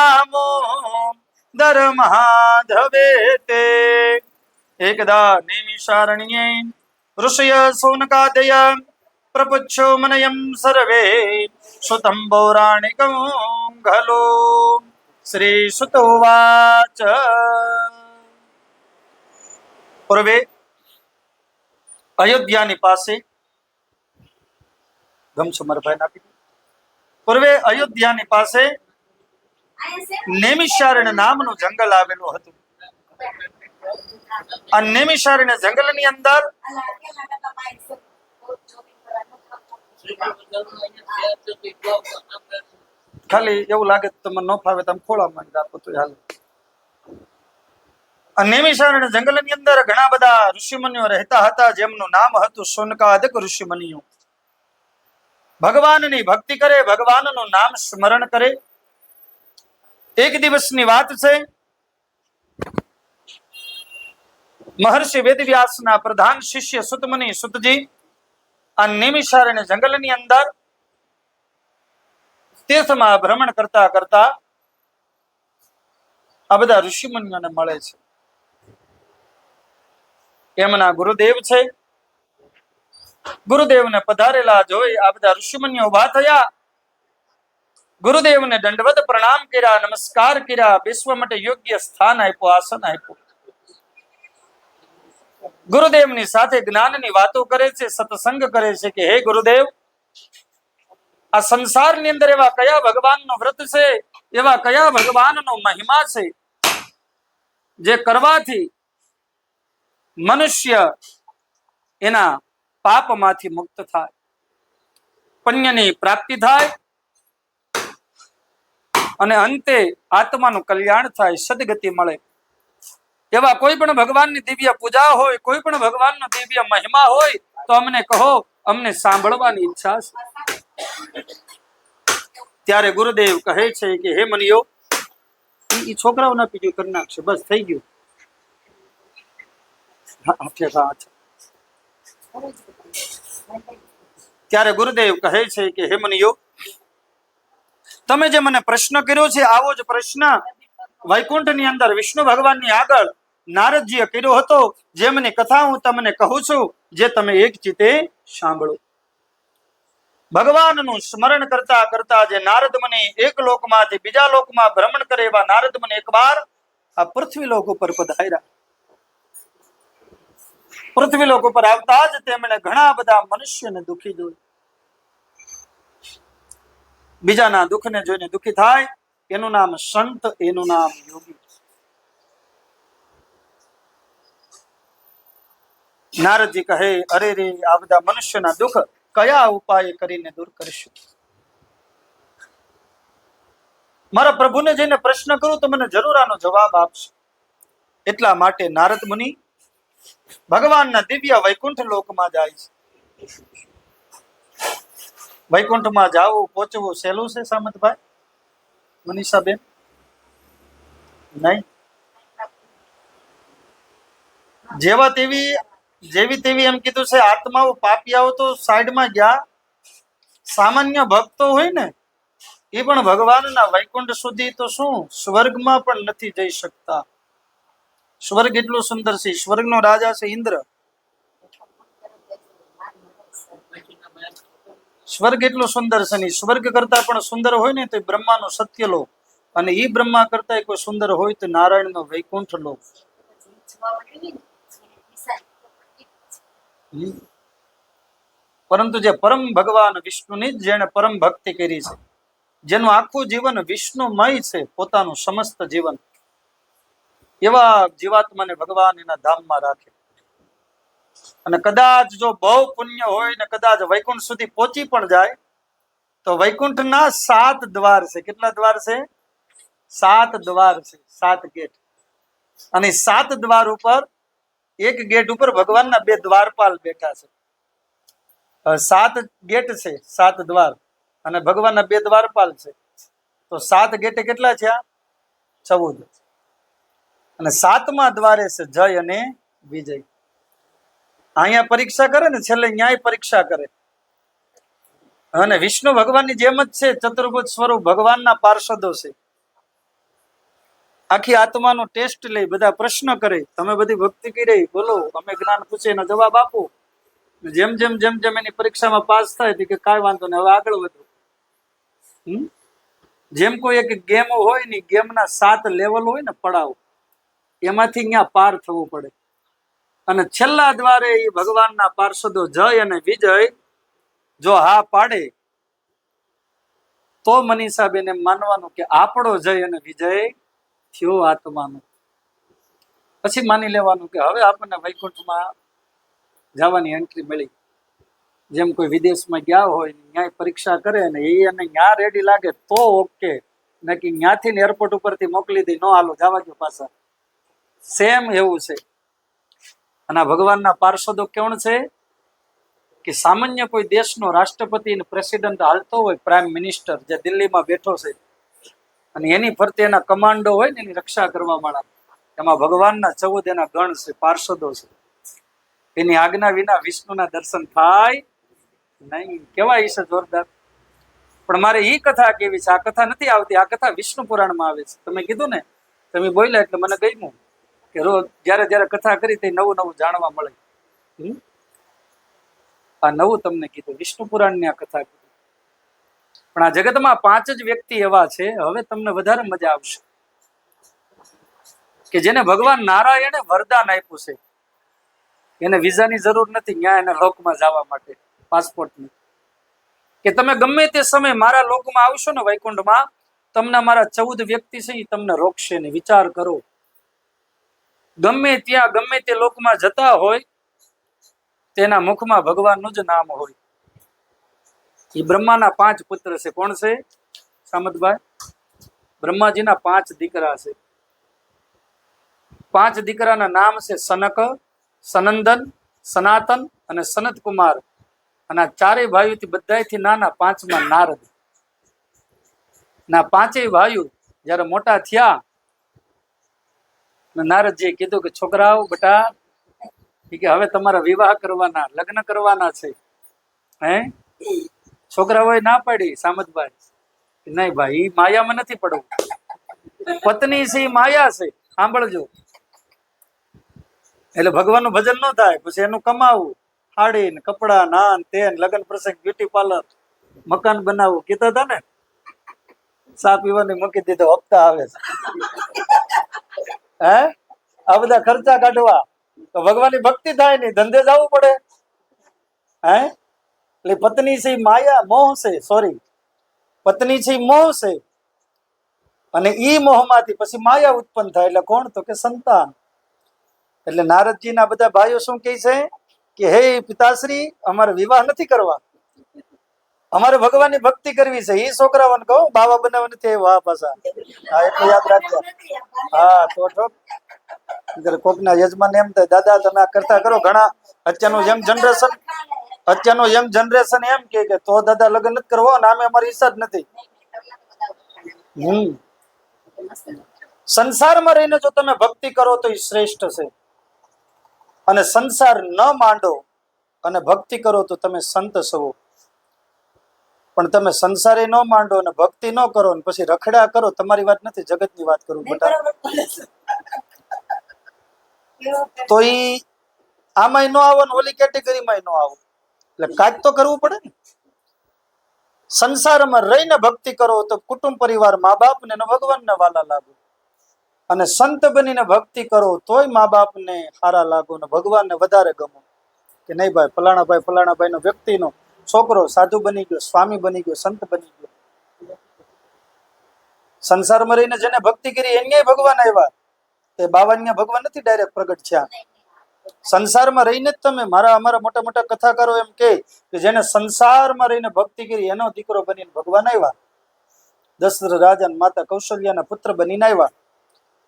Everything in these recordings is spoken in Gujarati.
દામો દર મહાધવે તે એકદા નિમિષારણ્યે ઋષય સૌનકાદય પ્રપુચ્છો મનયમ સર્વે સુતં પૌરાણિકં ખલો શ્રી સુતોવાચ પૂર્વે અયોધ્યાની પાસે ગમશો મારા ભાઈ આપી પૂર્વે અયોધ્યાની પાસે નેમિષારણ્ય નામનું જંગલ આવેલું હતું. આ નેમિષારણ્ય જંગલની અંદર ખાલી એવું લાગે તમને ન ફાવે તમે ખોળા માંડી રાખો તો હાલ. આ નેમિષારણ્ય જંગલની અંદર ઘણા બધા ઋષિમુનિઓ રહેતા હતા, જેમનું નામ હતું શૌનકાદિક ઋષિમુનિઓ. ભગવાનની ભક્તિ કરે, ભગવાનનું નામ સ્મરણ કરે. એક દિવસની વાત છે, મહર્ષિ વેદવ્યાસના પ્રધાન શિષ્ય સુતમુનિ સુતજી આ નેમિષારણ્ય જંગલની અંદર તીર્થમાં ભ્રમણ કરતા કરતા આ બધા ઋષિમુનિઓને મળે છે. એમના ગુરુદેવ છે. ગુરુદેવને પધારેલા જોઈ આ બધા ઋષિમુનિઓ ઉભા થયા. ગુરુદેવને દંડવત પ્રણામ કર્યા, નમસ્કાર કર્યા, બેસવા માટે યોગ્ય સ્થાન આપ્યું, આસન આપ્યું. ગુરુદેવની સાથે જ્ઞાનની વાતો કરે છે, સત્સંગ કરે છે કે હે ગુરુદેવ, આ સંસારની અંદર એવા કયા ભગવાનનો વ્રત છે, એવા કયા ભગવાનનો મહિમા છે જે કરવાથી મનુષ્ય એના પાપમાંથી મુક્ત થાય, પુણ્યની પ્રાપ્તિ થાય અને અંતે આત્માનું કલ્યાણ થાય, સદગતિ મળે. એવા કોઈ પણ ભગવાનની દિવ્ય પૂજા હોય, કોઈ પણ ભગવાનનો દિવ્ય મહિમા હોય તો અમને કહો, અમને સાંભળવાની ઈચ્છા છે. ત્યારે ગુરુદેવ કહે છે કે હે મુનિયો, એ છોકરાઓ ના પીજો કરી નાખશે, બસ થઈ ગયું. ત્યારે ગુરુદેવ કહે છે કે હે મુનિયો, તમે જે મને પ્રશ્ન કર્યો છે, આવો જ પ્રશ્ન વૈકુંઠની અંદર વિષ્ણુ ભગવાનની આગળ નારદજીએ કર્યો હતો, જેમની કથા હું તમને કહું છું, જે તમે એક ચિત્તે સાંભળો. ભગવાનનું સ્મરણ કરતા કરતા જે નારદ મુનિ એક લોકમાંથી બીજા લોકમાં ભ્રમણ કરે, એવા નારદ મુનિ એકવાર આ પૃથ્વી લોક ઉપર પધાર્યા. પૃથ્વી લોક ઉપર આવતા જ તેમણે ઘણા બધા મનુષ્યને દુખી જોયું. બીજાના દુઃખને જોઈને દુઃખી થાય, એનું નામ સંત, એનું નામ યોગી. નારદજી કહે, અરે રે, આ બધા મનુષ્યના દુઃખ કયા ઉપાય કરીને દૂર કરીશું? મારા પ્રભુને જઈને પ્રશ્ન કરું તો મને જરૂર આનો જવાબ આપશે. એટલા માટે નારદ મુનિ ભગવાનના દિવ્ય વૈકુંઠ લોકમાં જાય છે. વૈકુંઠમાં જાવું, પહોંચવું સહેલું છે સામંતભાઈ, મનીષાબેન? નહીં. જેવી તેવી એમ કીધું છે, આત્માઓ પાપિયાઓ તો સાઈડમાં ગયા. સામાન્ય ભક્તો હોય ને, એ પણ ભગવાનના વૈકુંઠ સુધી તો શું સ્વર્ગમાં પણ નથી જઈ શકતા. સ્વર્ગ એટલું સુંદર છે, સ્વર્ગનો રાજા છે ઇન્દ્ર. સ્વર્ગ એટલું સુંદર છે ને, સ્વર્ગ કરતા પણ સુંદર હોય ને તો બ્રહ્માનો સત્યલોક, અને એ બ્રહ્મા કરતા કોઈ સુંદર હોય તો નારાયણનો વૈકુંઠ લોક. પરંતુ જે પરમ ભગવાન વિષ્ણુની જ જેને પરમ ભક્તિ કરી છે, જેનું આખું જીવન વિષ્ણુમય છે, પોતાનું સમસ્ત જીવન, એવા જીવાત્માને ભગવાન એના ધામમાં રાખે. અને કદાચ જો બહુ પુણ્ય હોય ને કદાચ વૈકુંઠ સુધી પહોંચી પણ જાય તો વૈકુંઠના 7 દ્વાર છે. કેટલા દ્વાર છે? 7 દ્વાર છે, 7 ગેટ. અને 7 દ્વાર ઉપર એક ગેટ ઉપર ભગવાનના 2 દ્વારપાલ બેઠા છે. 7 ગેટ છે, 7 દ્વાર, અને ભગવાનના 2 દ્વારપાલ છે. તો 7 ગેટે કેટલા થયા? 14. અને 7મા દ્વારે છે જય અને વિજય. અહીંયા પરીક્ષા કરે ને, છેલ્લે ન્યાય પરીક્ષા કરે. અને વિષ્ણુ ભગવાનની જેમ જ છે, ચતુર્ભુજ સ્વરૂપ ભગવાનના પાર્ષદો છે. આખી આત્માનો ટેસ્ટ લઈ, બધા પ્રશ્ન કરે, તમે બધી ભક્તિ કરી, બોલો, અમે જ્ઞાન પૂછે એનો જવાબ આપો. જેમ જેમ જેમ જેમ એની પરીક્ષામાં પાસ થાય કે કાંઈ વાંધો નહીં, હવે આગળ વધો. જેમ કોઈ એક ગેમ હોય ને, ગેમના 7 લેવલ હોય ને, પડાવ, એમાંથી અહીંયા પાર થવું પડે. અને છેલ્લા દ્વારે એ ભગવાનના પાર્ષદો જય અને વિજય જો હા પાડે, તો મનીષાબેન એમ માનવાનું કે આપણો જય અને વિજય થયો આત્માનો. પછી માની લેવાનું કે હવે આપણને વૈકુંઠમાં જવાની એન્ટ્રી મળી. જેમ કોઈ વિદેશમાં ગયા હોય, ન્યાય પરીક્ષા કરે ને એ અને ન્યા રેડી લાગે તો ઓકે, નક્કી ન્યાથી એરપોર્ટ ઉપરથી મોકલી દઈ, નો હાલો જવા દો પાછા. સેમ એવું છે. અને ભગવાનના પાર્ષદો કેવણ છે કે સામાન્ય કોઈ દેશનો રાષ્ટ્રપતિ અને પ્રેસિડેન્ટ હાલતો હોય, પ્રાઇમ મિનિસ્ટર જે દિલ્હીમાં બેઠો છે, અને એની ફરતે એના કમાન્ડો હોય ને, એની રક્ષા કરવા વાળા, એમાં ભગવાનના 14 એના ગણ છે, પાર્ષદો છે. એની આજ્ઞા વિના વિષ્ણુના દર્શન થાય નહીં. કેવા છે જોરદાર. પણ મારે એ કથા કેવી છે, આ કથા નથી આવતી, આ કથા વિષ્ણુ પુરાણમાં આવે છે. તમે કીધું ને, તમે બોલ્યા એટલે મને ગમ્યું કે રોજ જયારે જયારે કથા કરી તે નવું નવું જાણવા મળે. આ નવું તમને કીધું, વિષ્ણુ પુરાણની આ કથા કીધી. પણ આ જગતમાં 5 જ વ્યક્તિ એવા છે, હવે તમને વધારે મજા આવશે, કે જેને ભગવાન નારાયણે વરદાન આપ્યું છે. એને વિઝાની જરૂર નથી ન્યા એના લોકમાં જવા માટે, પાસપોર્ટની. કે તમે ગમે તે સમય મારા લોકમાં આવશો ને, વૈકુંઠમાં, તમને મારા 14 વ્યક્તિ છે એ તમને રોકશે ને. વિચાર કરો, ગમે ત્યાં ગમે તે લોકમાં જતા હોય તેના મુખમાં ભગવાનનું જ નામ હોય. એ બ્રહ્માના 5 પુત્ર છે. કોણ છે સામતભાઈ? બ્રહ્માજીના 5 દીકરા છે. 5 દીકરાના નામ છે સનક, સનંદન, સનાતન અને સનત કુમાર. અને આ 4 ભાઈઓથી બધાથી નાના 5મા નારદ. ના 5 ભાઈઓ જયારે મોટા થયા, નારદજીએ કીધું કે છોકરાઓ બેટા, કે હવે તમારા વિવાહ કરવાના, લગ્ન કરવાના છે. હે છોકરાઓએ ના પાડી સામતભાઈ, નહીં ભાઈ, ઈ માયામાં નથી પડવું. પત્ની છે માયા છે, સાંભળજો. એટલે ભગવાનનું ભજન ન થાય, પછી એનું કમાવું, હાડી ને કપડા, નાન તેન, લગ્ન પ્રસંગ, બ્યુટી પાર્લર, મકાન બનાવવું. કીધા હતા ને, ચા પીવાની મૂકી દીધો, હપ્તા આવે છે. હે આ બધા ખર્ચા કાઢવા, તો ભગવાનની ભક્તિ થાય નહીં, ધંધે જવું પડે. હે એટલે પત્ની છે માયા, મોહ છે, સોરી, પત્ની છે મોહ છે, અને ઈ મોહમાંથી પછી માયા ઉત્પન્ન થાય. એટલે કોણ? તો કે સંતાન. એટલે નારદજીના બધા ભાઈઓ શું કહે છે કે હે પિતાશ્રી, અમારે વિવાહ નથી કરવા, અમારે ભગવાનની ભક્તિ કરવી છે. એ છોકરાઓને કહો બાવા બનાવવા નથી આવ્યા પાછા. હા, એટલું યાદ રાખજો. હા, તો કોકના યજમાન એમ થાય, દાદા તમે આ કરતા કરો. ઘણા અત્યારનું યંગ જનરેશન એમ કે તો દાદા લગ્ન નથી કરવો, અને આમે અમારી ઈચ્છા જ નથી. સંસારમાં રહીને જો તમે ભક્તિ કરો તો એ શ્રેષ્ઠ છે. અને સંસાર ન માંડો અને ભક્તિ કરો તો તમે સંત છો. પણ તમે સંસારે ન માંડો અને ભક્તિ ન કરો ને પછી રખડા કરો, તમારી વાત નથી, જગતની વાત કરું બેટા, તો ઈ આમાંય ન આવો ને ઓલી કેટેગરીમાં ન આવો. એટલે કાંઈક તો કરવું પડે ને. સંસારમાં રહીને ભક્તિ કરો તો કુટુંબ પરિવાર, મા બાપ ને ભગવાનને વાલા લાગો. અને સંત બનીને ભક્તિ કરો તોય મા બાપને સારા લાગો ને ભગવાનને વધારે ગમો. કે નહીં ભાઈ, ફલાણા નો વ્યક્તિનો છોકરો સાધુ બની ગયો, સ્વામી બની ગયો, સંત બની ગયો. સંસારમાં રહીને જેને ભક્તિ કરી એને ભગવાન આવ્યા. તે બાવન્ય ભગવાન નથી ડાયરેક્ટ પ્રગટ થયા. સંસારમાં રહીને જ તમે, અમારા મોટા મોટા કથાકારો એમ કે જેને સંસારમાં રહીને ભક્તિ કરી એનો દીકરો બનીને ભગવાન આવ્યા. દશરથ રાજા માતા કૌશલ્યાના પુત્ર બનીને આવ્યા.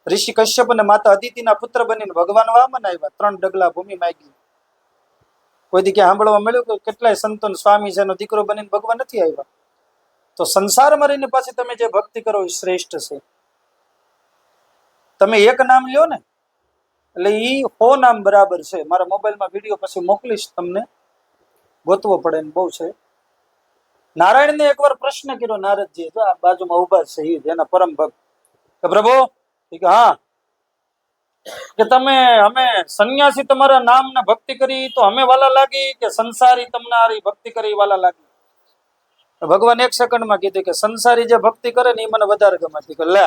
ઋષિ કશ્યપ અને માતા અદિતિના પુત્ર બનીને ભગવાન વામન આવ્યા. 3 ડગલા ભૂમિ માગી. કોઈ દી ક્યાં સાંભળવા મળ્યું કે કેટલાય સંતોન સ્વામી છે એનો દીકરો બનીને ભગવાન નથી આવ્યા. તો સંસારમાં રહીને પાછી તમે જે ભક્તિ કરો એ શ્રેષ્ઠ છે. તમે એક નામ લ્યો ને એટલે ઈ 100 નામ બરાબર છે. મારા મોબાઈલમાં વિડીયો પછી મોકલીશ, તમને ગોતવો પડે ને બહુ છે. નારાયણને એકવાર પ્રશ્ન કર્યો નારદજી, આ બાજુમાં ઉભા છે એ એના પરમ ભક્ત, કે પ્રભુ કે હા, કે અમે સંન્યાસી તમારા નામ ને ભક્તિ કરી તો અમે વાલા લાગી કે સંસારી તમારી ભક્તિ કરી વાલા લાગી? ભગવાન એક સેકન્ડમાં કીધું કે સંસારી જે ભક્તિ કરે ને એ મને વધારે ગમાતી. કે લે,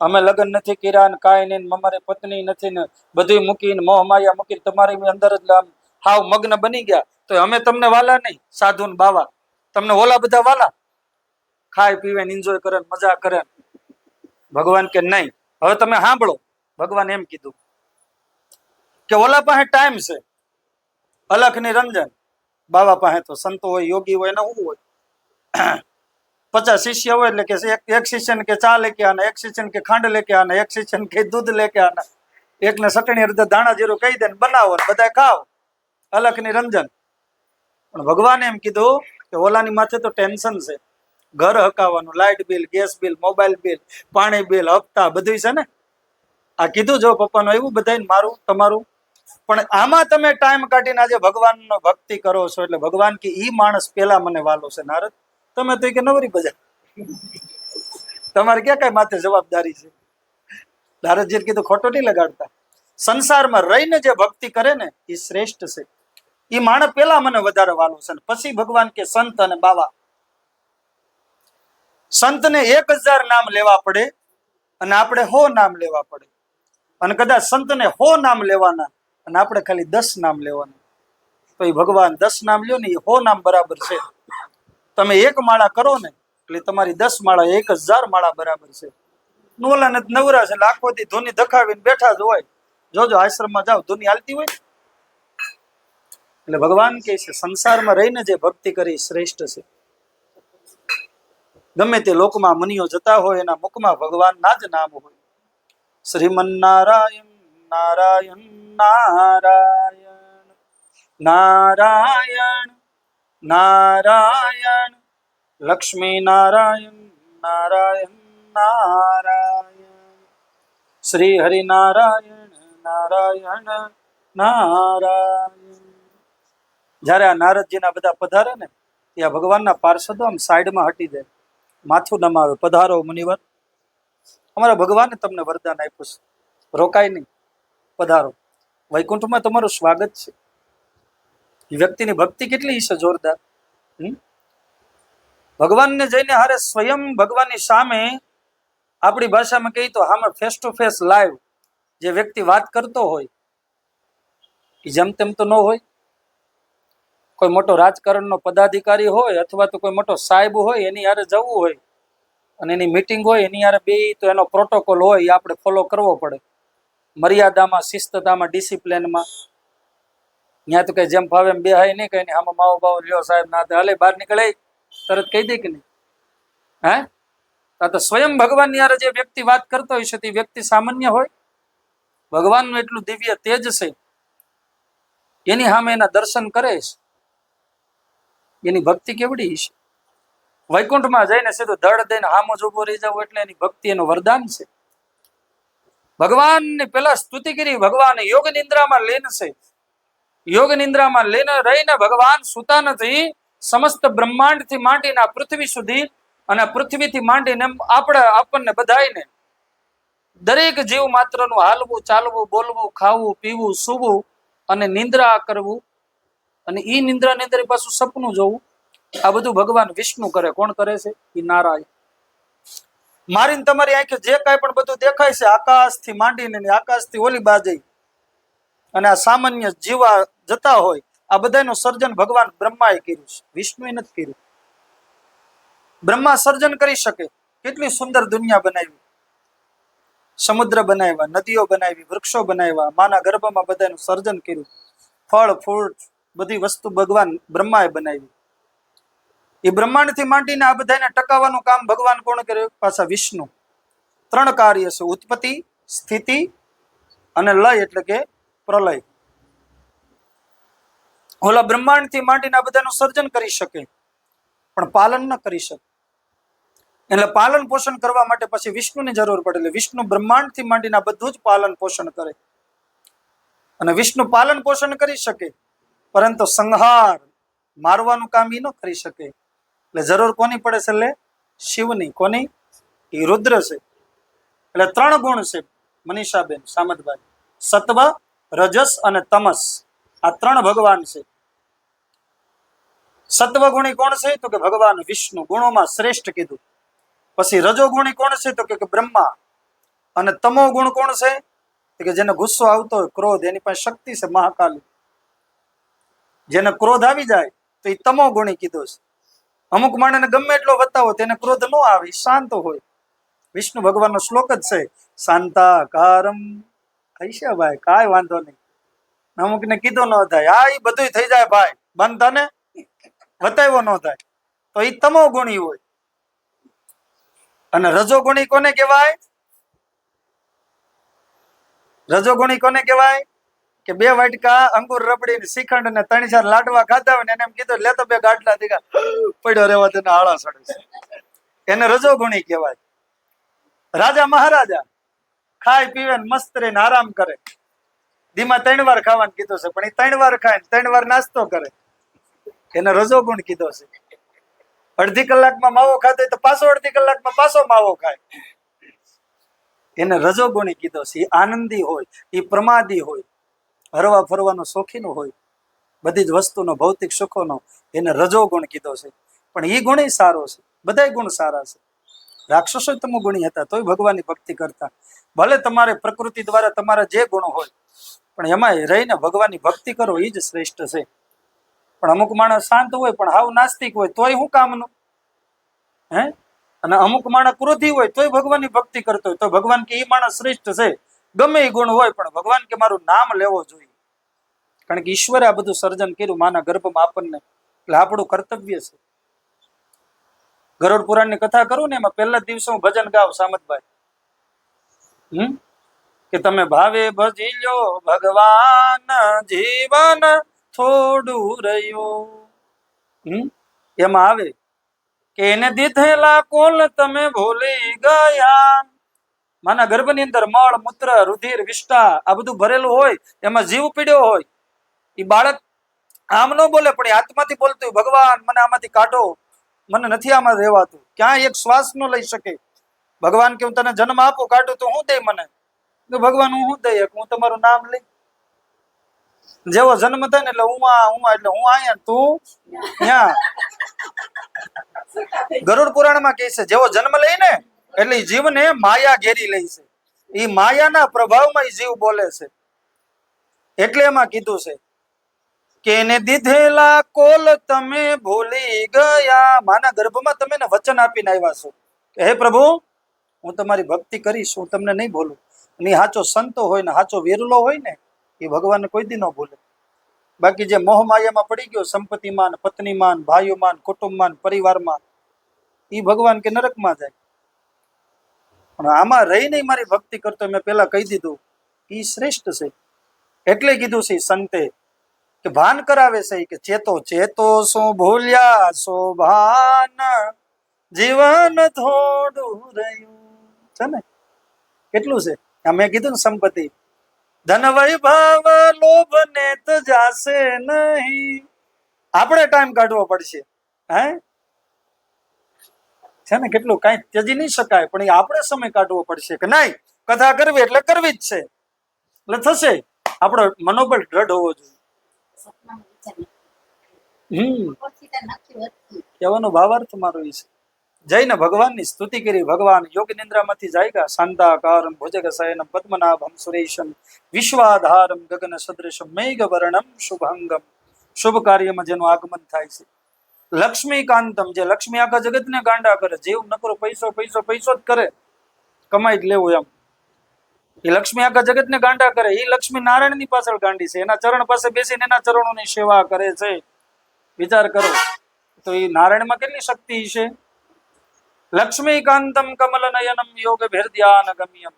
અમે લગ્ન નથી કર્યા ને કાંઈ નહીં, અમારી પત્ની નથી ને બધું મૂકીને મોહ માયા મૂકીને તમારી અંદર જ આમ હાવ મગ્ન બની ગયા, તો અમે તમને વાલા નહીં? સાધુ ને બાવા તમને ઓલા બધા વાલા, ખાય પીવે ને એન્જોય કરે મજા કરે. ભગવાન કે નહીં, હવે તમે સાંભળો. ભગવાન એમ કીધું કે ઓલા પાસે ટાઈમ છે, અલખ નિરંજન. બાવા પાસે તો સંતો હોય, યોગી હોય ને શું હોય, 50 શિષ્ય હોય એટલે કે એક શિષ્યને કે ચા લેકે આના, એક શિષ્યને કે ખાંડ લેકે આના, એક શિષ્યને કે દૂધ લેકે આના, એકને ચટણી અડધા દાણા જીરું કહી દે ને બનાવો ને બધા ખાઓ, અલખ નિરંજન. પણ ભગવાને એમ કીધું કે ઓલાની માથે તો ટેન્શન છે, ઘર હકાવવાનું, light bill, gas bill, mobile bill, પાણી બિલ, હપ્તા બધું છે ને. આ કીધું જો પપ્પાનું આવ્યું બધાને, મારું તમારું. પણ આમાં તમે ટાઈમ કાઢીને આજે ભગવાનનો ભક્તિ કરો છો એટલે ભગવાન કે ઈ માણસ પેલા મને વાલો છે. નારદ તમે તો કે નવરી બજા, તમારે ક્યાં કઈ માથે જવાબદારી છે? નારદજી કીધું ખોટો નહીં લગાડતા. સંસારમાં રહીને જે ભક્તિ કરે ને એ શ્રેષ્ઠ છે. એ માણસ પેલા મને વધારે વાલો છે. પછી ભગવાન કે સંત અને બાવા. સંતને 1000 નામ લેવા પડે અને આપણે 100 નામ લેવા પડે. અને કદાચ સંતને 100 નામ લેવાના અને આપણે ખાલી 10 નામ લેવાના, તો એ ભગવાન 10 નામ લ્યો ને એ 100 નામ બરાબર છે. તમે 1 માળા કરો ને એટલે તમારી 10 માળા 1000 માળા બરાબર છે. નોલા ને નવરા છે એટલે આખો દી ધૂની ધખાવીને બેઠા જ હોય. જોજો આશ્રમમાં જાઓ ધૂની હાલતી હોય. એટલે ભગવાન કહે છે સંસારમાં રહીને જે ભક્તિ કરી શ્રેષ્ઠ છે. ગમે તે લોકમાં મુનિઓ જતા હોય એના મુખમાં ભગવાનના જ નામ હોય. શ્રીમન્નારાયણ નારાયણ નારાયણ નારાયણ નારાયણ, લક્ષ્મી નારાયણ નારાયણ નારાયણ, શ્રી હરિ નારાયણ નારાયણ નારાયણ. જયારે આ નારદજીના બધા પધારે ને ત્યાં ભગવાનના પાર્ષદો આમ સાઈડમાં હટી જાય, માથું નમાવે, પધારો મુનિવર, અમારા ભગવાને તમને વરદાન આપ્યું છે, રોકાય નહીં, પધારો, વૈકુંઠમાં તમારું સ્વાગત છે. એ વ્યક્તિની ભક્તિ કેટલી છે જોરદાર. ભગવાનને જઈને હારે સ્વયં ભગવાનની સામે, આપણી ભાષામાં કહીએ તો આમાં ફેસ ટુ ફેસ લાઈવ જે વ્યક્તિ વાત કરતો હોય એ જેમ તેમ તો ન હોય. કોઈ મોટો રાજકારણનો પદાધિકારી હોય અથવા તો કોઈ મોટો સાહેબ હોય એની હારે જવું હોય અને એની મીટિંગ હોય એની હારે બે, તો એનો પ્રોટોકોલ હોય એ આપણે ફોલો કરવો પડે, મર્યાદામાં, શિસ્તતામાં, ડિસિપ્લિનમાં. ત્યાં તો કઈ જેમ ભાવે એમ બેહાય નહીં, કઈ આમાં માવો બાવો લ્યો સાહેબ ના હાલે, બહાર નીકળે તરત કહી દે કે નહીં? હે, આ તો સ્વયં ભગવાનની હારે જે વ્યક્તિ વાત કરતો હોય છે તે વ્યક્તિ સામાન્ય હોય? ભગવાનનું એટલું દિવ્ય તેજ છે, એની સામે એના દર્શન કરે છે, એની ભક્તિ કેવડી છે. વૈકુંઠમાં જઈને સીધું ધડ દઈને હામો જ ઉભો રહી જાવ એટલે એની ભક્તિ એનું વરદાન છે. ભગવાનની પેલા સ્તુતિ કરી, ભગવાન યોગ નિંદ્રામાં લીન છે. યોગ નિંદ્રામાં લીન રહીને ભગવાન સુતા નથી. સમસ્ત બ્રહ્માંડ થી માંડીને પૃથ્વી સુધી અને પૃથ્વીથી માંડીને આપણને બધાઈને દરેક જીવ માત્રનું હાલવું, ચાલવું, બોલવું, ખાવું, પીવું, સૂવું અને નિંદ્રા કરવું અને ઈ નિંદ્રા ની અંદર પાછું સપનું જોવું, આ બધું ભગવાન વિષ્ણુ કરે. કોણ કરે છે? ઈ નારાયણ. મારીને તમારી આંખે જે કાંઈ પણ બધું દેખાય છે આકાશથી માંડીને આકાશથી ઓલી બાજુ અને આ સામાન્ય જીવા જતા હોય, આ બધાનું સર્જન ભગવાન બ્રહ્માએ કર્યું છે, વિષ્ણુએ નથી કર્યું. બ્રહ્મા સર્જન કરી શકે, કેટલી સુંદર દુનિયા બનાવી, સમુદ્ર બનાવ્યા, નદીઓ બનાવી, વૃક્ષો બનાવ્યા, માના ગર્ભમાં બધાનું સર્જન કર્યું, ફળ ફૂલ બધી વસ્તુ ભગવાન બ્રહ્માએ બનાવી. એ બ્રહ્માંડથી માંડીને આ બધાને ટકાવવાનું કામ ભગવાન કોણ કરે? પાછા વિષ્ણુ. 3 કાર્ય છે, ઉત્પત્તિ, સ્થિતિ અને લય એટલે કે પ્રલય. ઓલા બ્રહ્માંડથી માંડીને આ બધાનું સર્જન કરી શકે પણ પાલન ન કરી શકે. એટલે પાલન પોષણ કરવા માટે પછી વિષ્ણુની જરૂર પડે. એટલે વિષ્ણુ બ્રહ્માંડથી માંડીને આ બધું જ પાલન પોષણ કરે. અને વિષ્ણુ પાલન પોષણ કરી શકે પરંતુ સંહાર, મારવાનું કામ એ ન કરી શકે. એટલે જરૂર કોની પડે છે? એટલે શિવની. કોની? એ રુદ્ર છે. એટલે 3 ગુણ છે મનીષાબેન સામતભાઈ, સત્વ, રજસ અને તમસ. આ 3 ભગવાન છે. સત્વગુણી કોણ છે? તો કે ભગવાન વિષ્ણુ, ગુણોમાં શ્રેષ્ઠ કીધું. પછી રજોગુણી કોણ છે? તો કે બ્રહ્મા. અને તમો ગુણ કોણ છે? તો કે જેને ગુસ્સો આવતો હોય, ક્રોધ, એની પાસે શક્તિ છે મહાકાલી. જેને ક્રોધ આવી જાય તો એ તમો ગુણી કીધો છે. અમુક માણસને ગમે એટલો બતાવો તેને ક્રોધ ન આવે, શાંત હોય. વિષ્ણુ ભગવાનનો શ્લોક જ છે, શાંતાકારમ. કહીશે ભાઈ, કાંઈ વાંધો નહીં. અમુકને કીધું ન થાય, હા એ બધું થઈ જાય ભાઈ, બંધ તને બતાવ્યો ન થાય, તો એ તમો ગુણી હોય. અને રજોગુણી કોને કહેવાય? રજોગુણી કોને કહેવાય? કે 2 વાટકા અંગુર રબડી શ્રીખંડ અને 3-4 લાડવા ખાધા હોય ને એને એમ કીધું લેતો 2 ગાંઠલા દીધા, પડ્યો રહેવા તેને આળા સડે છે, એને રજોગુણી કહેવાય. રાજા મહારાજા ખાય પીવે ને મસ્ત રહીને આરામ કરે. દીમાં 3 વાર ખાવાનું કીધું છે, પણ એ 3 વાર ખાય, 3 વાર નાસ્તો કરે, એને રજોગુણ કીધો છે. અડધી કલાકમાં માવો ખાતો તો પાછો અડધી કલાકમાં પાછો માવો ખાય, એને રજોગુણી કીધો છે. એ આનંદી હોય, એ પ્રમાદી હોય, હરવા ફરવાનો શોખીન હોય, બધી જ વસ્તુનો ભૌતિક સુખોનો, એને રજોગુણ કીધો છે. પણ એ ગુણ સારો છે, બધા ગુણ સારા છે. રાક્ષસો તમો ગુણી હતા તોય ભગવાનની ભક્તિ કરતા. ભલે તમારે પ્રકૃતિ દ્વારા તમારા જે ગુણો હોય, પણ એમાં રહીને ભગવાનની ભક્તિ કરો એ જ શ્રેષ્ઠ છે. પણ અમુક માણસ શાંત હોય પણ હાવ નાસ્તિક હોય તોય શું કામનું? હે? અને અમુક માણસ ક્રોધી હોય તોય ભગવાનની ભક્તિ કરતો હોય તો ભગવાન કે એ માણસ શ્રેષ્ઠ છે. ગમે એ ગુણ હોય પણ ભગવાન કે મારું નામ લેવો જોઈએ. કારણ કે ઈશ્વરે આ બધું સર્જન કર્યું માના ગર્ભમાં આપણને, એટલે આપણું કર્તવ્ય છે. ગરુડ પુરાણની કથા કરું ને એમાં પહેલા દિવસે હું ભજન ગાવ સામતભાઈ, કે તમે ભાવે ભજી લો ભગવાન, જીવન થોડું રહ્યું. એમાં આવે કે એને દીધેલા કોલ તમે ભૂલી ગયા. માના ગર્ભની અંદર મળ, મૂત્ર, રુધિર, વિષ્ટા આ બધું ભરેલું હોય, એમાં જીવ પીડ્યો હોય. એ બાળક આમ ન બોલે પણ એ આત્માથી બોલતું હોય, ભગવાન મને આમાંથી કાઢો, મને નથી આમાં રહેવાતું. ક્યાંય એક શ્વાસ ન લઈ શકે. ભગવાન કે હું તને જન્મ આપું, કાઢું તો હું દે મને? ભગવાન હું દઈ, હું તમારું નામ લઈ. જેવો જન્મ થાય ને એટલે હું એટલે હું અહીંયા, તું ત્યાં. ગરુડ પુરાણમાં કહે છે જેવો જન્મ લઈ ને એટલે જીવને માયા ઘેરી લે છે. એ માયાના પ્રભાવમાં જીવ બોલે છે. એટલે એમાં કીધું છે કે એને દીધેલા કોલ તમે ભૂલી ગયા. માના ગર્ભમાં તમે ને વચન આપીને આવ્યા છો કે હે પ્રભુ હું તમારી ભક્તિ કરીશ, હું તમને નહીં ભૂલું. અને સાચો સંતો હોય ને સાચો વેરલો હોય ને એ ભગવાનને કોઈ દી ન ભૂલે. બાકી જે મોહ માયામાં પડી ગયો, સંપત્તિમાન, પત્નીમાન, ભાઈઓમાન, કુટુંબમાન, પરિવારમાં, એ ભગવાન કે નરકમાં જાય. પણ આમાં રહીને મારી ભક્તિ કરતો મેં પેલા કહી દીધું એ શ્રેષ્ઠ છે. એટલે કીધું છે સંતે કે ભાન કરાવે છે કે ચેતો ચેતો શું ભૂલ્યા સો ભાન, જીવન થોડું રહ્યું છે ને. કેટલું છે આ મેં કીધું ને, સંપત્તિ, ધન, વૈભવ, લોભ ને તો જાશે નહીં. આપણે ટાઈમ કાઢવો પડશે. હે છે ને, કેટલું કઈ ત્યજી નહીં શકાય, પણ એ આપણે સમય કાઢવો પડશે કે નહીં કથા કરવી એટલે કરવી જ છે, એટલે થશે. આપણો મનોબળ દ્રઢ હોવો જોઈએ. કહેવાનો ભાવાર્થ મારો એ છે. જઈને ભગવાનની સ્તુતિ કરી. ભગવાન યોગ નિંદ્રામાંથી જાયગા, શાંતાકારમ ભુજગ શયનમ પદ્મનાભમ સુરેશમ વિશ્વાધારમ ગગન સદૃશમ મેઘવર્ણમ શુભંગમ. શુભ કાર્યમાં જેનું આગમન થાય છે. લક્ષ્મીકાંતમ, જે લક્ષ્મી આખા જગતને ગાંડા કરે. જીવ નકરો પૈસો પૈસો પૈસો જ કરે, કમાઈ જ લેવું એમ. એ લક્ષ્મી આખા જગતને ગાંડા કરે. એ લક્ષ્મી નારાયણની પાછળ ગાંડી છે. એના ચરણ પાસે બેસીને એના ચરણોની સેવા કરે છે. વિચાર કરો તો એ નારાયણમાં કેટલી શક્તિ છે. લક્ષ્મીકાંતમ કમલ નયનમ યોગ ભેરધ્યાન ગમ્યમ.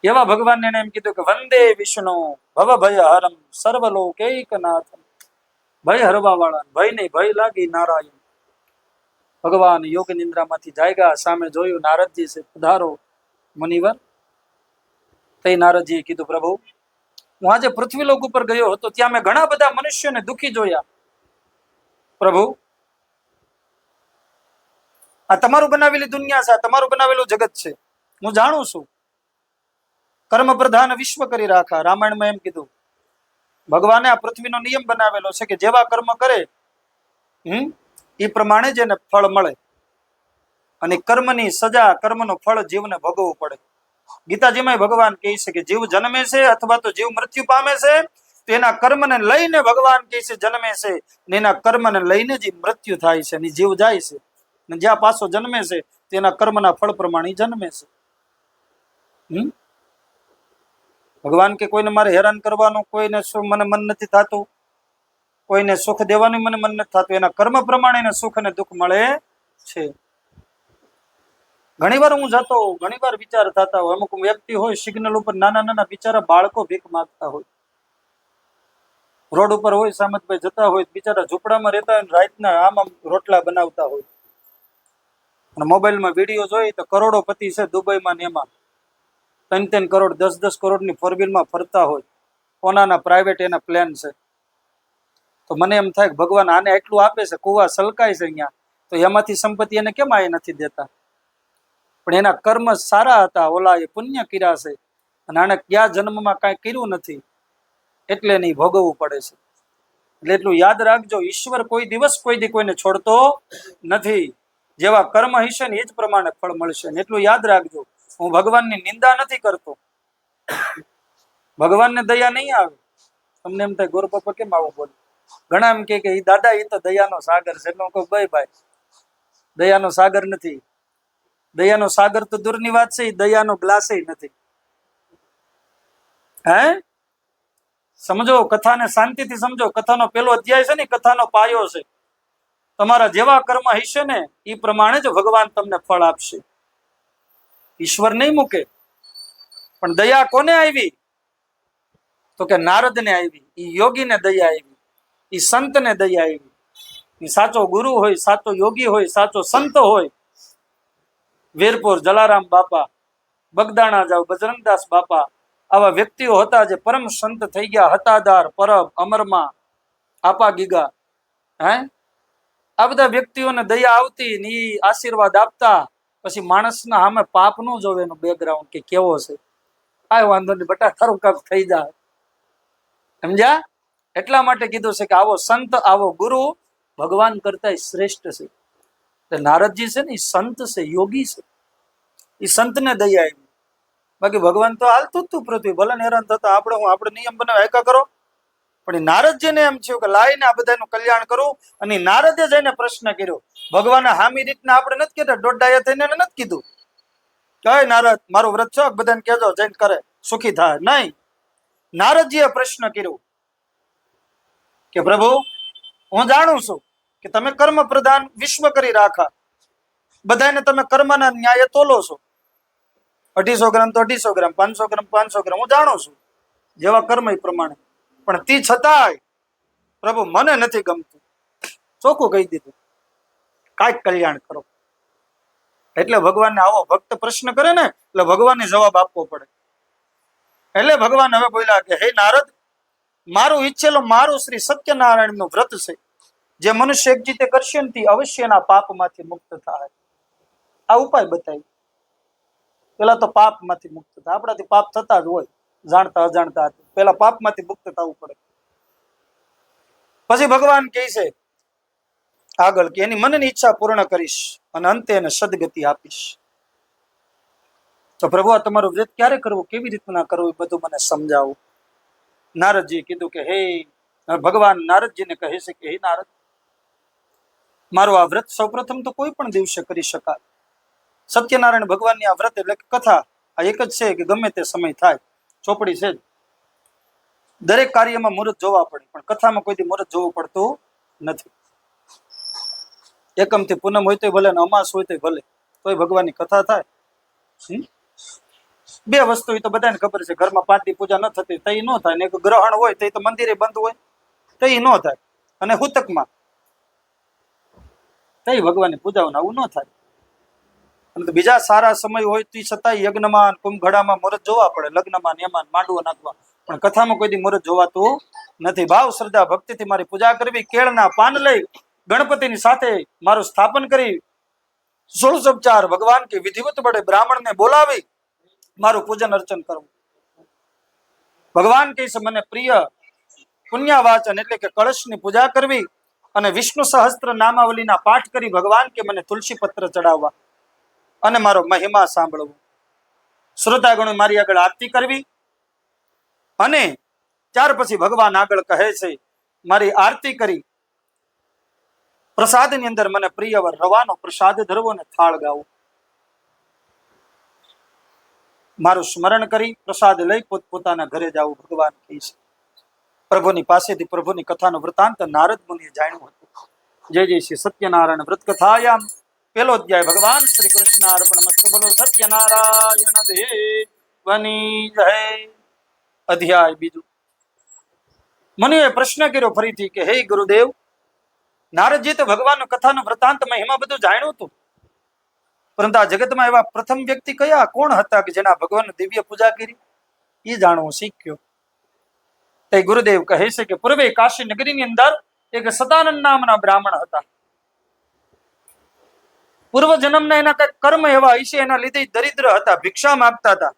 એવા ભગવાનને એમ કીધું કે વંદે વિષ્ણુ ભવ ભય હરમ સર્વલોકૈકનાથમ. ભય હરવા વાળા, ભય નહીં, ભય લાગી નારાયણ. ભગવાન યોગ નિંદ્રામાંથી જાયગા. સામે જોયું નારદજી છે, પધારો મુનિવર. તે નારદજીએ કીધું પ્રભુ હું આજે પૃથ્વીલોક ઉપર ગયો હતો, ત્યાં મેં ઘણા બધા મનુષ્યોને દુઃખી જોયા. પ્રભુ આ તમારું બનાવેલી દુનિયા છે, આ તમારું બનાવેલું જગત છે. હું જાણું છું. કર્મ પ્રધાન વિશ્વ કરી રાખા. રામાયણમાં એમ કીધું, ભગવાને આ પૃથ્વીનો નિયમ બનાવેલો છે કે જેવા કર્મ કરે એ પ્રમાણે જ એને ફળ મળે, અને કર્મની સજા, કર્મનું ફળ જીવને ભોગવવું પડે. ગીતાજીમાં ભગવાન કહે છે કે જીવ જન્મે છે અથવા તો જીવ મૃત્યુ પામે છે, તો એના કર્મને લઈને ભગવાન કહે છે જન્મે છે, ને એના કર્મને લઈને જ મૃત્યુ થાય છે, અને જીવ જાય છે. ને જ્યાં પાછો જન્મે છે તેના કર્મના ફળ પ્રમાણે જન્મે છે. ભગવાન કે કોઈને મારે હેરાન કરવાનું, કોઈને મને મન નથી થતું, કોઈને સુખ દેવાનું મને મન નથી થતું, એના કર્મ પ્રમાણે એને સુખ અને દુઃખ મળે છે. ઘણી વાર હું જતો, ઘણી વાર વિચાર થતા હોય, અમુક વ્યક્તિ હોય સિગ્નલ ઉપર, નાના નાના બિચારા બાળકો ભીખ માંગતા હોય, રોડ ઉપર હોય, સામતભાઈ જતા હોય, બિચારા ઝૂંપડામાં રહેતા હોય, રાતના આમ રોટલા બનાવતા હોય, અને મોબાઈલમાં વિડીયો જોઈ તો કરોડોપતિ છે દુબઈમાં ને એમાં, 3-3 કરોડ 10-10 કરોડની ફોરવ્હીલમાં ફરતા હોય, કોનાના પ્રાઇવેટ એના પ્લેન છે. તો મને એમ થાય કે ભગવાન આને એટલું આપે છે, કુવા સલકાય છે અહીંયા, તો એમાંથી સંપત્તિ એને કેમ આ નથી દેતા? પણ એના કર્મ સારા હતા, ઓલા એ પુણ્ય કર્યા છે, અને આને ક્યાં જન્મમાં કાંઈ કર્યું નથી, એટલે નહીં ભોગવવું પડે છે. એટલે એટલું યાદ રાખજો, ઈશ્વર કોઈ દિવસ કોઈ દી કોઈને છોડતો નથી. જેવા કર્મ હશે ને એ જ પ્રમાણે ફળ મળશે. એટલું યાદ રાખજો, હું ભગવાનની નિંદા નથી કરતો. ભગવાનને દયા નહીં આવે. તમને એમ થાય ગોર બાપા કેમ આવું બોલે? ઘણા એમ કે દાદા એ તો દયાનો સાગર છે. એટલે હું કહું ભાઈ દયાનો સાગર નથી. દયાનો સાગર તો દૂરની વાત છે, દયાનો ગ્લાસ નથી. હે સમજો, કથાને શાંતિથી સમજો. કથાનો પેલો અધ્યાય છે ને, કથાનો પાયો છે. તમારા જેવા કર્મ હશે ને એ પ્રમાણે જ ભગવાન તમને ફળ આપશે. ઈશ્વર નહીં મૂકે. પણ દયા કોને આવી? તો કે નારદને આવી, એ યોગીને દયા આવી, એ સંતને દયા આવી. એ સાચો ગુરુ હોય, સાચો યોગી હોય, સાચો સંત હોય, વીરપુર જલારામ બાપા, બગદાણા જાવ બજરંગદાસ બાપા, આવા વ્યક્તિઓ હતા જે પરમ સંત થઈ ગયા. હતાદાર, પરબ, અમરમાં, આપા ગીગા, આ બધા વ્યક્તિઓને દયા આવતી ને એ આશીર્વાદ આપતા. પછી માણસના સામે પાપ નું જોવે, એનું બેકગ્રાઉન્ડ કે કેવો છે. આ વાંધો નહીં બટા, ખરું કાપ થઈ જાય. સમજ્યા? એટલા માટે કીધું છે કે આવો સંત, આવો ગુરુ ભગવાન કરતા શ્રેષ્ઠ છે. નારદજી છે ને એ સંત છે, યોગી છે. એ સંતને દયા આવી. બાકી ભગવાન તો હાલતું જ તું પૃથ્વી, ભલે હેરાન થતા. આપણે નિયમ બનાવે એકા કરો. પણ એ નારદજીને એમ થયું કે લાઈને આ બધાનું કલ્યાણ કરું. અને નારદે જઈને પ્રશ્ન કર્યો. ભગવાને હામી રીતના આપણે નથી કહેતા, દોઢાયા થઈને નથી કીધું કે નારદ મારું વ્રત છો, બધાને કહેજો જઈને કરે, સુખી થાય. નહીં, નારદજીએ પ્રશ્ન કર્યો કે પ્રભુ, હું જાણું છું કે તમે કર્મ પ્રધાન વિશ્વ કરી રાખા, બધાને તમે કર્મના ન્યાય તોલો છો. 250 ગ્રામ તો 250 ગ્રામ, 500 ગ્રામ 500 ગ્રામ, હું જાણું છું જેવા કર્મ એ પ્રમાણે. પણ તે છતાંય પ્રભુ મને નથી ગમતું. ચોખ્ખું કહી દીધું, કાંઈક કલ્યાણ કરો. એટલે ભગવાનને આવો ભક્ત પ્રશ્ન કરે ને, એટલે ભગવાનને જવાબ આપવો પડે. એટલે ભગવાન હવે બોલ્યા કે હે નારદ, મારું ઈચ્છેલું મારું શ્રી સત્યનારાયણ નું વ્રત છે. જે મનુષ્ય એક જીતે કરશે ને તે અવશ્યના પાપમાંથી મુક્ત થાય. આ ઉપાય બતાવી. પેલા તો પાપમાંથી મુક્ત થાય. આપણાથી પાપ થતા જ હોય, જાણતા અજાણતા. પેલા પાપમાંથી મુક્ત થવું પડે. પછી ભગવાન કહે છે આગળ કે એની મનની ઈચ્છા પૂર્ણ કરીશ અને અંતે એને સદગતિ આપીશ. તો પ્રભુ, આ તમારું વ્રત ક્યારે કરવું, કેવી રીતના કરવું, એ બધું મને સમજાવું. નારદજી કીધું કે હે ભગવાન નારદજીને કહે છે કે હે નારદ, મારું આ વ્રત સૌપ્રથમ તો કોઈ પણ દિવસે કરી શકાય. સત્યનારાયણ ભગવાનની આ વ્રત એટલે કથા આ એક જ છે કે ગમે તે સમય થાય. ચોપડી છે જ. દરેક કાર્યમાં મુહૂર્ત જોવા પડે, પણ કથામાં કોઈ મુહૂર્ત જોવું પડતું નથી. એકમથી પૂનમ હોય તો ભલે ને અમાસ હોય તો ભલે, તોય ભગવાનની કથા થાય. બે વસ્તુ એ તો બધાને ખબર છે, ઘરમાં 5 દી પૂજા ન થતી તો એ ન થાય, ને ગ્રહણ હોય તો મંદિરે બંધ હોય તો એ ન થાય, અને હુતકમાં તો ભગવાનની પૂજાઓ આવું ન થાય. અને બીજા સારા સમય હોય તો છતાંય યજ્ઞમાં, કુંભઘડામાં મુહૂર્ત જોવા પડે, લગ્નમાં, એમાં માંડવો નાખવા. પણ કથામાં કોઈ દી મુહૂર્ત જોવાતું નથી. ભાવ શ્રદ્ધા ભક્તિથી મારી પૂજા કરવી, કેળના પાન લઈ ગણપતિની સાથે મારું સ્થાપન કરી, 16 ઉપચાર ભગવાન કે વિધિવત વડે બ્રાહ્મણને બોલાવી મારું પૂજન અર્ચન કરવું. ભગવાન કહે છે મને પ્રિય પુણ્યવાચન એટલે કે કળશની પૂજા કરવી અને વિષ્ણુ સહસ્ત્ર નામાવલીના પાઠ કરી ભગવાન કે મને તુલસી પત્ર ચડાવવા અને મારો મહિમા સાંભળવો. શ્રોતાગણો મારી આગળ આરતી કરવી અને ત્યાર પછી ભગવાન આગળ કહે છે મારી આરતી કરી પ્રસાદની અંદર મને પ્રિયવર રવાનો પ્રસાદ ધરવો અને થાળ ગાવો. મારું સ્મરણ કરી પ્રસાદ લઈ પોતપોતાના ઘરે જવું ભગવાન કહે છે. પ્રભુની પાસેથી પ્રભુની કથાનો વૃતાંત નારદ મુનિએ જાણ્યું હતું. જય જય શ્રી સત્યનારાયણ વ્રત કથાયામ પેલો અધ્યાય ભગવાન શ્રી કૃષ્ણ અર્પણમસ્તુ. બોલો સત્યનારાયણ દેવની જય. અધ્યાય બીજું. મુનિએ પ્રશ્ન કર્યો ફરીથી કે હે ગુરુદેવ, નારદજી તો ભગવાન કથાનો વૃતાંત મહિમા બધું જાણ્યું હતું, પરંતુ આ જગતમાં એવા પ્રથમ વ્યક્તિ કયા કોણ હતા કે જેના ભગવાન દિવ્ય પૂજા કરી એ જાણવું શીખ્યો. તે ગુરુદેવ કહે છે કે પૂર્વે કાશી નગરીની અંદર એક સદાનંદ નામના બ્રાહ્મણ હતા. પૂર્વ જન્મના એના કઈ કર્મ એવા હશે, એના લીધે દરિદ્ર હતા, ભિક્ષા માંગતા હતા.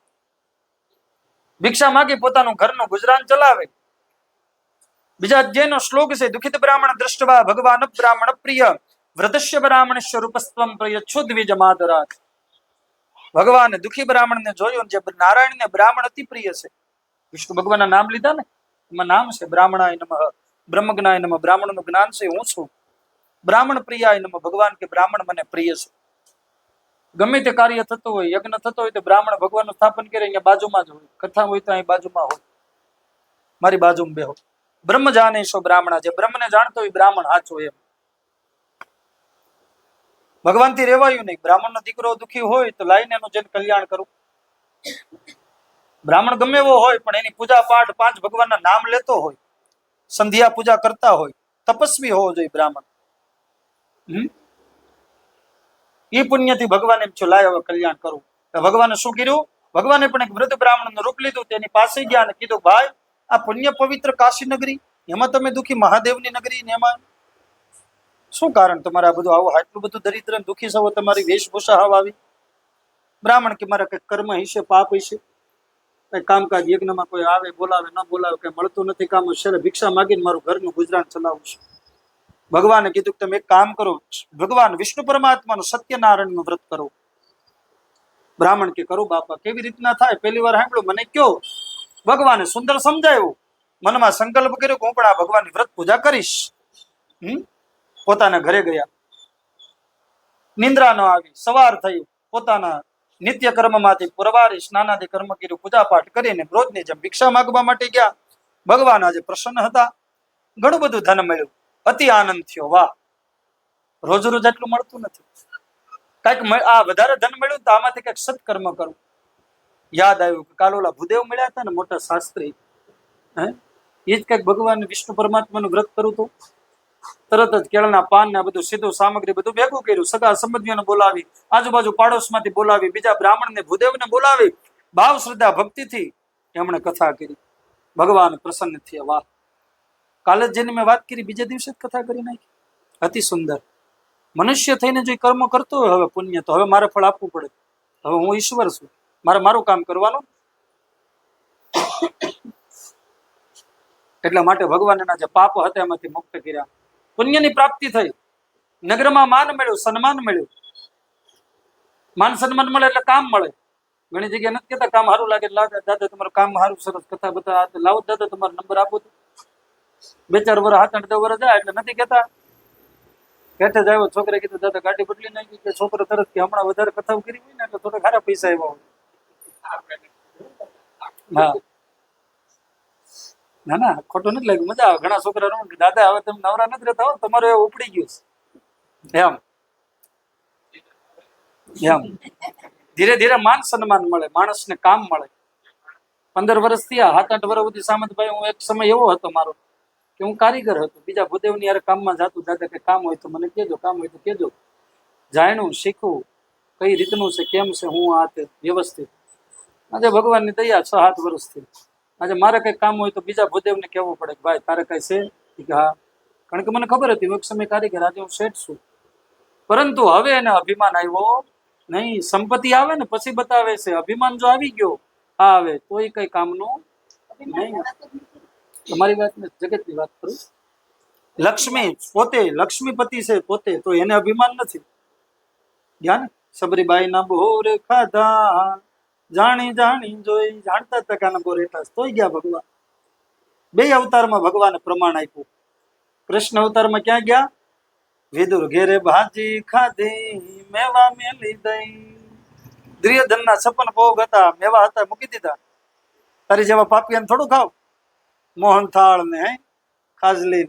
ભિક્ષા માંગી પોતાનું ઘરનું ગુજરાન ચલાવે. બીજા અધ્યાયનો શ્લોક છે દુઃખિત બ્રાહ્મણ દ્રષ્ટવા ભગવાન બ્રાહ્મણ પ્રિય વ્રતસ્ય બ્રાહ્મણ સ્વરૂપસ્ત્વમ પ્રિય છુદ્વિજ માતરાત. ભગવાને દુઃખી બ્રાહ્મણને જોયું, જે નારાયણને બ્રાહ્મણ અતિ પ્રિય છે. વિષ્ણુ ભગવાનના નામ લીધા ને, એમાં નામ છે બ્રાહ્મણાય નમઃ, બ્રહ્મજ્ઞાય નમઃ. બ્રાહ્મણનું જ્ઞાન છે હું છું. બ્રાહ્મણ પ્રિયાય નમઃ, ભગવાન કે બ્રાહ્મણ મને પ્રિય છે. ગમે તે કાર્ય થતું હોય, યજ્ઞ થતો હોય તો બ્રાહ્મણ ભગવાનનું સ્થાપન કરે, અહીંયા બાજુમાં જ હોય. કથા હોય તો અહીં બાજુમાં હોય, મારી બાજુમાં બેહો. બ્રહ્મ જાને છો બ્રાહ્મણા, જે બ્રહ્મને જાણતો હોય બ્રાહ્મણ હાચો એમ. ભગવાનથી રેવાયું નહીં. બ્રાહ્મણનો દીકરો દુઃખી હોય તો લાઈને એનું જેને કલ્યાણ કરું. બ્રાહ્મણ ગમે એવો હોય પણ એની પૂજા પાઠ 5 ભગવાનના નામ લેતો હોય, સંધ્યા પૂજા કરતા હોય, તપસ્વી હોવો જોઈએ બ્રાહ્મણ. એ પુણ્યથી ભગવાન એમ છો લાય હવે કલ્યાણ કરું. ભગવાને શું કર્યું? ભગવાને પણ એક વૃદ્ધ બ્રાહ્મણનું રૂપ લીધું. તેની પાસે ગયા અને કીધું, ભાઈ આ પુણ્ય પવિત્ર કાશી નગરી, એમાં તમે દુઃખી મહાદેવની નગરી ને એમાં શું કારણ તમારે આ બધું આવું આટલું બધું દરિદ્ર દુઃખી છો, તમારી વેશભૂષા હાવ આવી? બ્રાહ્મણ કે મારા કઈ કર્મ હશે, પાપ હશે, કઈ કામકાજ યજ્ઞમાં કોઈ આવે બોલાવે ન બોલાવે કઈ મળતું નથી કામ, શેરે ભિક્ષા માગીને મારું ઘરનું ગુજરાન ચલાવું છું. ભગવાને કીધું કે તમે એક કામ કરો, ભગવાન વિષ્ણુ પરમાત્માનું સત્યનારાયણનું વ્રત કરો. બ્રાહ્મણ કે કરું બાપા, કેવી રીતના થાય? પહેલી વાર સાંભળ્યું, મને કયો. ભગવાને સુંદર સમજાયું. મનમાં સંકલ્પ કર્યો કે હું પણ આ ભગવાનની વ્રત પૂજા કરીશ. પોતાના ઘરે ગયા. નિંદ્રા ન આવી, સવાર થયું, પોતાના નિત્ય કર્મમાંથી પુરવારી સ્નાનાદિ કર્મ કર્યું, પૂજા પાઠ કરીને રોજની જેમ ભિક્ષા માંગવા માટે ગયા. ભગવાન આજે પ્રસન્ન હતા, ઘણું બધું ધન મળ્યું, અતિ આનંદ થયો. વાહ, રોજ રોજ એટલું મળતું નથી. કઈક આ વધારે ધન મળ્યું તો આમાંથી કઈક સત્કર્મ કરું. યાદ આવ્યું કે કાલ ઓલા ભૂદેવ મળ્યા હતા ને, મોટા શાસ્ત્રી, એ જ કઈક ભગવાન વિષ્ણુ પરમાત્માનું વ્રત કરું તો તરત જ કેળના પાન ને બધું સીધું સામગ્રી બધું ભેગું કર્યું. સગા સંબંધીઓને બોલાવી, આજુબાજુ પાડોશમાંથી બોલાવી, બીજા બ્રાહ્મણને ભૂદેવને બોલાવી, ભાવ શ્રદ્ધા ભક્તિથી એમણે કથા કરી. ભગવાન પ્રસન્ન થયા. વાહ, કાલે જ જેની મેં વાત કરી બીજે દિવસે જ કથા કરી નાખી. અતિ સુંદર. મનુષ્ય થઈને જો કર્મ કરતો હોય હવે પુણ્ય, તો હવે મારે ફળ આપવું પડે. હવે હું ઈશ્વર છું, મારે મારું કામ કરવાનું. એટલા માટે ભગવાન એના જે પાપ હતા એમાંથી મુક્ત કર્યા. પુણ્યની પ્રાપ્તિ થઈ. નગરમાં માન મળ્યું, સન્માન મળ્યું. માન સન્માન મળે એટલે કામ મળે. ઘણી જગ્યાએ નથી કહેતા કામ સારું લાગે, દાદા તમારું કામ સારું, સરસ કથા બતા લાવો દાદા, તમારો નંબર આપો. 2-4 વર્ષ 7-8 વર્ષ જાય એટલે નથી કહેતા. બેઠે જ આવ્યો, છોકરે કીધું દાદા ગાડી બદલી નાખી, કે છોકરો તરત કે હમણાં વધારે કથાઓ કરી હોય ને એટલે થોડા ખારા પૈસા આવ્યા હોય. હા, ના ના ખોટું નથી લાગ્યું, મજા આવે. ઘણા છોકરા રમણ કે દાદા હવે તમે નવરા નથી રહેતા, હો તમારું એ ઉપડી ગયું એમ. ધીરે ધીરે માન સન્માન મળે, માણસને કામ મળે. 15 વર્ષ થયા, 7-8 વર્ષ સુધી સામંતભાઈ, હું એક સમય એવો હતો મારો કે હું કારીગર હતો, બીજા ભૂદેવની યાર કામમાં જાતું. દાદા કે કામ હોય તો મને કહેજો, કામ હોય તો કહેજો. જાણ્યું, શીખવું કઈ રીતનું છે, કેમ છે, હું આ તે વ્યવસ્થિત. આજે ભગવાનની દયા 6-7 વર્ષથી આજે મારે કઈ કામ હોય તો બીજા ભૂદેવને કહેવું પડે કે ભાઈ તારે કઈ છે કે હા, કારણ કે મને ખબર હતી હું એક સમય કારીગર, આજે હું શેઠ છું. પરંતુ હવે એને અભિમાન આવ્યો નહીં, સંપત્તિ આવે ને પછી બતાવે છે. અભિમાન જો આવી ગયો આ આવે તો એ કઈ કામનું નહીં. તમારી વાત ને જગતની વાત કરું. લક્ષ્મી પોતે લક્ષ્મીપતિ છે પોતે, તો એને અભિમાન નથી. ધ્યાન, સબરીબાઈ ના બોરે ખાધા, જાણી જાણી જોઈ, જાણતા ટકાના બોરેટા તોય ગયા ભગવાન. બે અવતારમાં ભગવાને પ્રમાણ આપ્યું. કૃષ્ણ અવતારમાં ક્યાં ગયા? વિદુર ઘેરે ભાજી ખાધી, મેવા મેલી દઈ. દુર્યોધનના 56 ભોગ હતા, મેવા હતા મૂકી દીધા. તારી જેવા પાપિયાને થોડું ખાવ. મોહનથાળ ને ખાજલી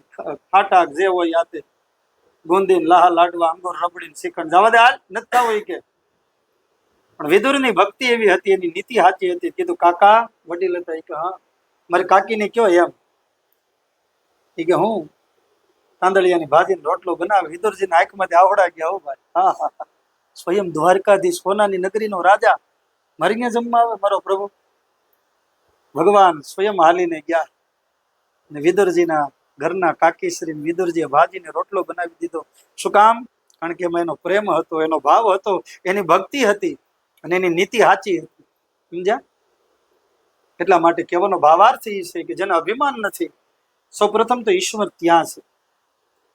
ખાટા જે હોય આતે, ગુંદી લાહા લાડવા અંગુર રબડી શ્રીખંડ જવા દે, હાલ નથી ખાવું કે. પણ વિદુરની ભક્તિ એવી હતી, એની નીતિ સાચી હતી. કીધું કાકા વડીલ હતા કે હા મારી કાકીને કયો એમ. એ કે હું તાંદળિયાની ભાજીને રોટલો બનાવે. વિદુરજીના આંખમાંથી આવડા ગયા. હો ભાઈ, હા હા હા, સ્વયં દ્વારકાધીશ સોનાની નગરીનો રાજા મારી ત્યાં જમવા આવે મારો પ્રભુ. ભગવાન સ્વયં હાલીને ગયા ને વિદુરજીના ઘરના કાકીશ્રી વિદુરજીએ ભાજીને રોટલો બનાવી દીધો. શું કામ? કારણ કે એમાં એનો પ્રેમ હતો, એનો ભાવ હતો, એની ભક્તિ હતી અને એની નીતિ સાચી હતી. સમજ્યા? એટલા માટે કહેવાનો ભાવાર્થ એ છે કે જેને અભિમાન નથી, સૌ પ્રથમ તો ઈશ્વર ત્યાં છે.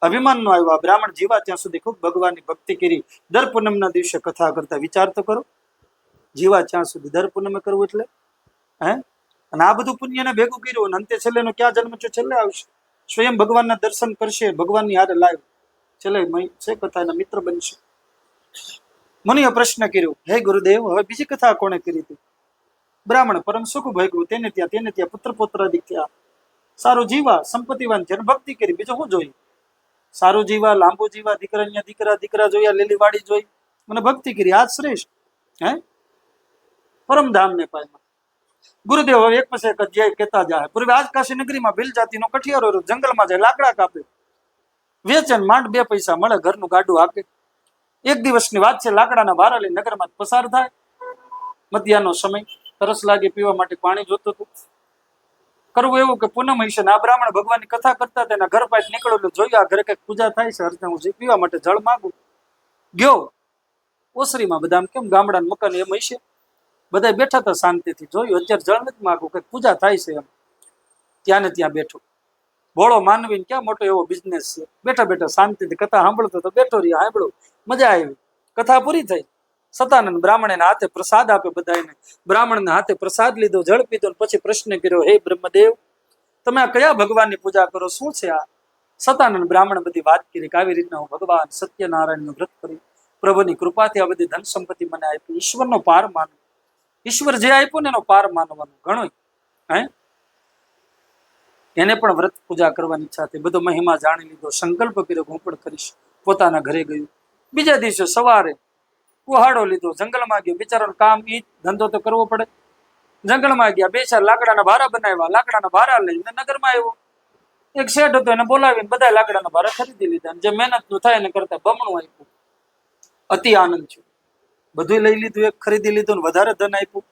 અભિમાન નો આવ્યો. બ્રાહ્મણ જીવા ત્યાં સુધી ખૂબ ભગવાનની ભક્તિ કરી. દર પૂનમના દિવસે કથા કરતા. વિચાર તો કરો, જીવા ત્યાં સુધી દર પૂનમે કરવું એટલે હે. અને આ બધું પુણ્યને ભેગું કર્યું અને અંતે છેલ્લે નો ક્યાં જન્મ છે? છેલ્લે આવશે. સ્વયં ભગવાનના દર્શન કરશે, ભગવાનની હારે લાઈવ છેલ્લે છે કથા એના મિત્ર બનશે. મુનિએ પ્રશ્ન કર્યો, હે ગુરુદેવ, હવે બીજી કથા કોણે કરી હતી? બ્રાહ્મણ પરમ સુખ ભોગવ્યું, તેને ત્યાં પુત્ર પૌત્રાદિક થયા. સારું જીવા, સંપત્તિવાન છે, ભક્તિ કરી, બીજું શું જોઈ? સારું જીવા, લાંબુ જીવા, દીકરા દીકરા દીકરા જોયા, લીલી વાડી જોઈ અને ભક્તિ કરી. આ શ્રેષ્ઠ હે પરમધામ ને પાયમાં. ગુરુદેવ હવે એક પછી એક અધ્યાય કહેતા જાય. પૂર્વે આજકાશી નગરીમાં ભીલ જાતિનો કઠિયારો જંગલમાં જાય, લાકડા કાપે, વેચન માંડ 2 પૈસા મળે, ઘરનું ગાડું આપે. એક દિવસની વાત છે, લાકડાના ભારા લઈ નગરમાં પસાર થાય. મધ્યાહનો સમય, તરસ લાગે, પીવા માટે પાણી જોતું હતું. કરવું એવું કે પૂનમ હશે ને આ બ્રાહ્મણ ભગવાનની કથા કરતા હતા, એના ઘર પાસે નીકળ્યો એટલે જોયું આ ઘરે કઈક પૂજા થાય છે, અર્થે હું પીવા માટે જળ માંગુ. ગયો ઓસરીમાં, બધા કેમ ગામડાના મકાન એમ હશે, બધા બેઠા હતા શાંતિથી. જોયું અત્યારે જળ નથી માંગુ, કઈક પૂજા થાય છે એમ. ત્યાં ને ત્યાં બેઠો. ભોળો માનવીને ક્યાં મોટો એવો બિઝનેસ છે. બેઠા બેઠા શાંતિથી કથા સાંભળતો તો બેઠો રહ્યો, સાંભળો, મજા આવી. કથા પૂરી થઈ. સતાનંદ બ્રાહ્મણને હાથે પ્રસાદ આપે બધાને. બ્રાહ્મણના હાથે પ્રસાદ લીધો, જળ પીધો, પછી પ્રશ્ન કર્યો, હે બ્રહ્મદેવ, તમે આ કયા ભગવાનની પૂજા કરો? શું છે આ? સતાનંદ બ્રાહ્મણ બધી વાત કરી કે આવી રીતના હું ભગવાન સત્યનારાયણનું વ્રત કરી, પ્રભુની કૃપાથી આ બધી ધન સંપત્તિ મને આપી. ઈશ્વરનો પાર માનો. ઈશ્વર જે આપ્યું ને એનો પાર માનવાનું ઘણું હે. એને પણ વ્રત પૂજા કરવાની ઈચ્છા થઈ. બધો મહિમા જાણી લીધો, સંકલ્પ કર્યો હું પણ કરીશ. પોતાના ઘરે ગયું. બીજા દિવસે સવારે કુહાડો લીધો, જંગલમાં ગયો. બિચારાનું કામ ઈ ધંધો તો કરવો પડે. જંગલમાં ગયા, 2-4 લાકડાના ભારા બનાવ્યા. લાકડાના ભારા લઈને નગરમાં આવ્યો. એક શેઠ હતો, એને બોલાવીને બધા લાકડાના ભારા ખરીદી લીધા. જે મહેનત નું થાય એને કરતા બમણું આપ્યું. અતિ આનંદ થયો. બધું લઈ લીધું, એક ખરીદી લીધું ને વધારે ધન આપ્યું.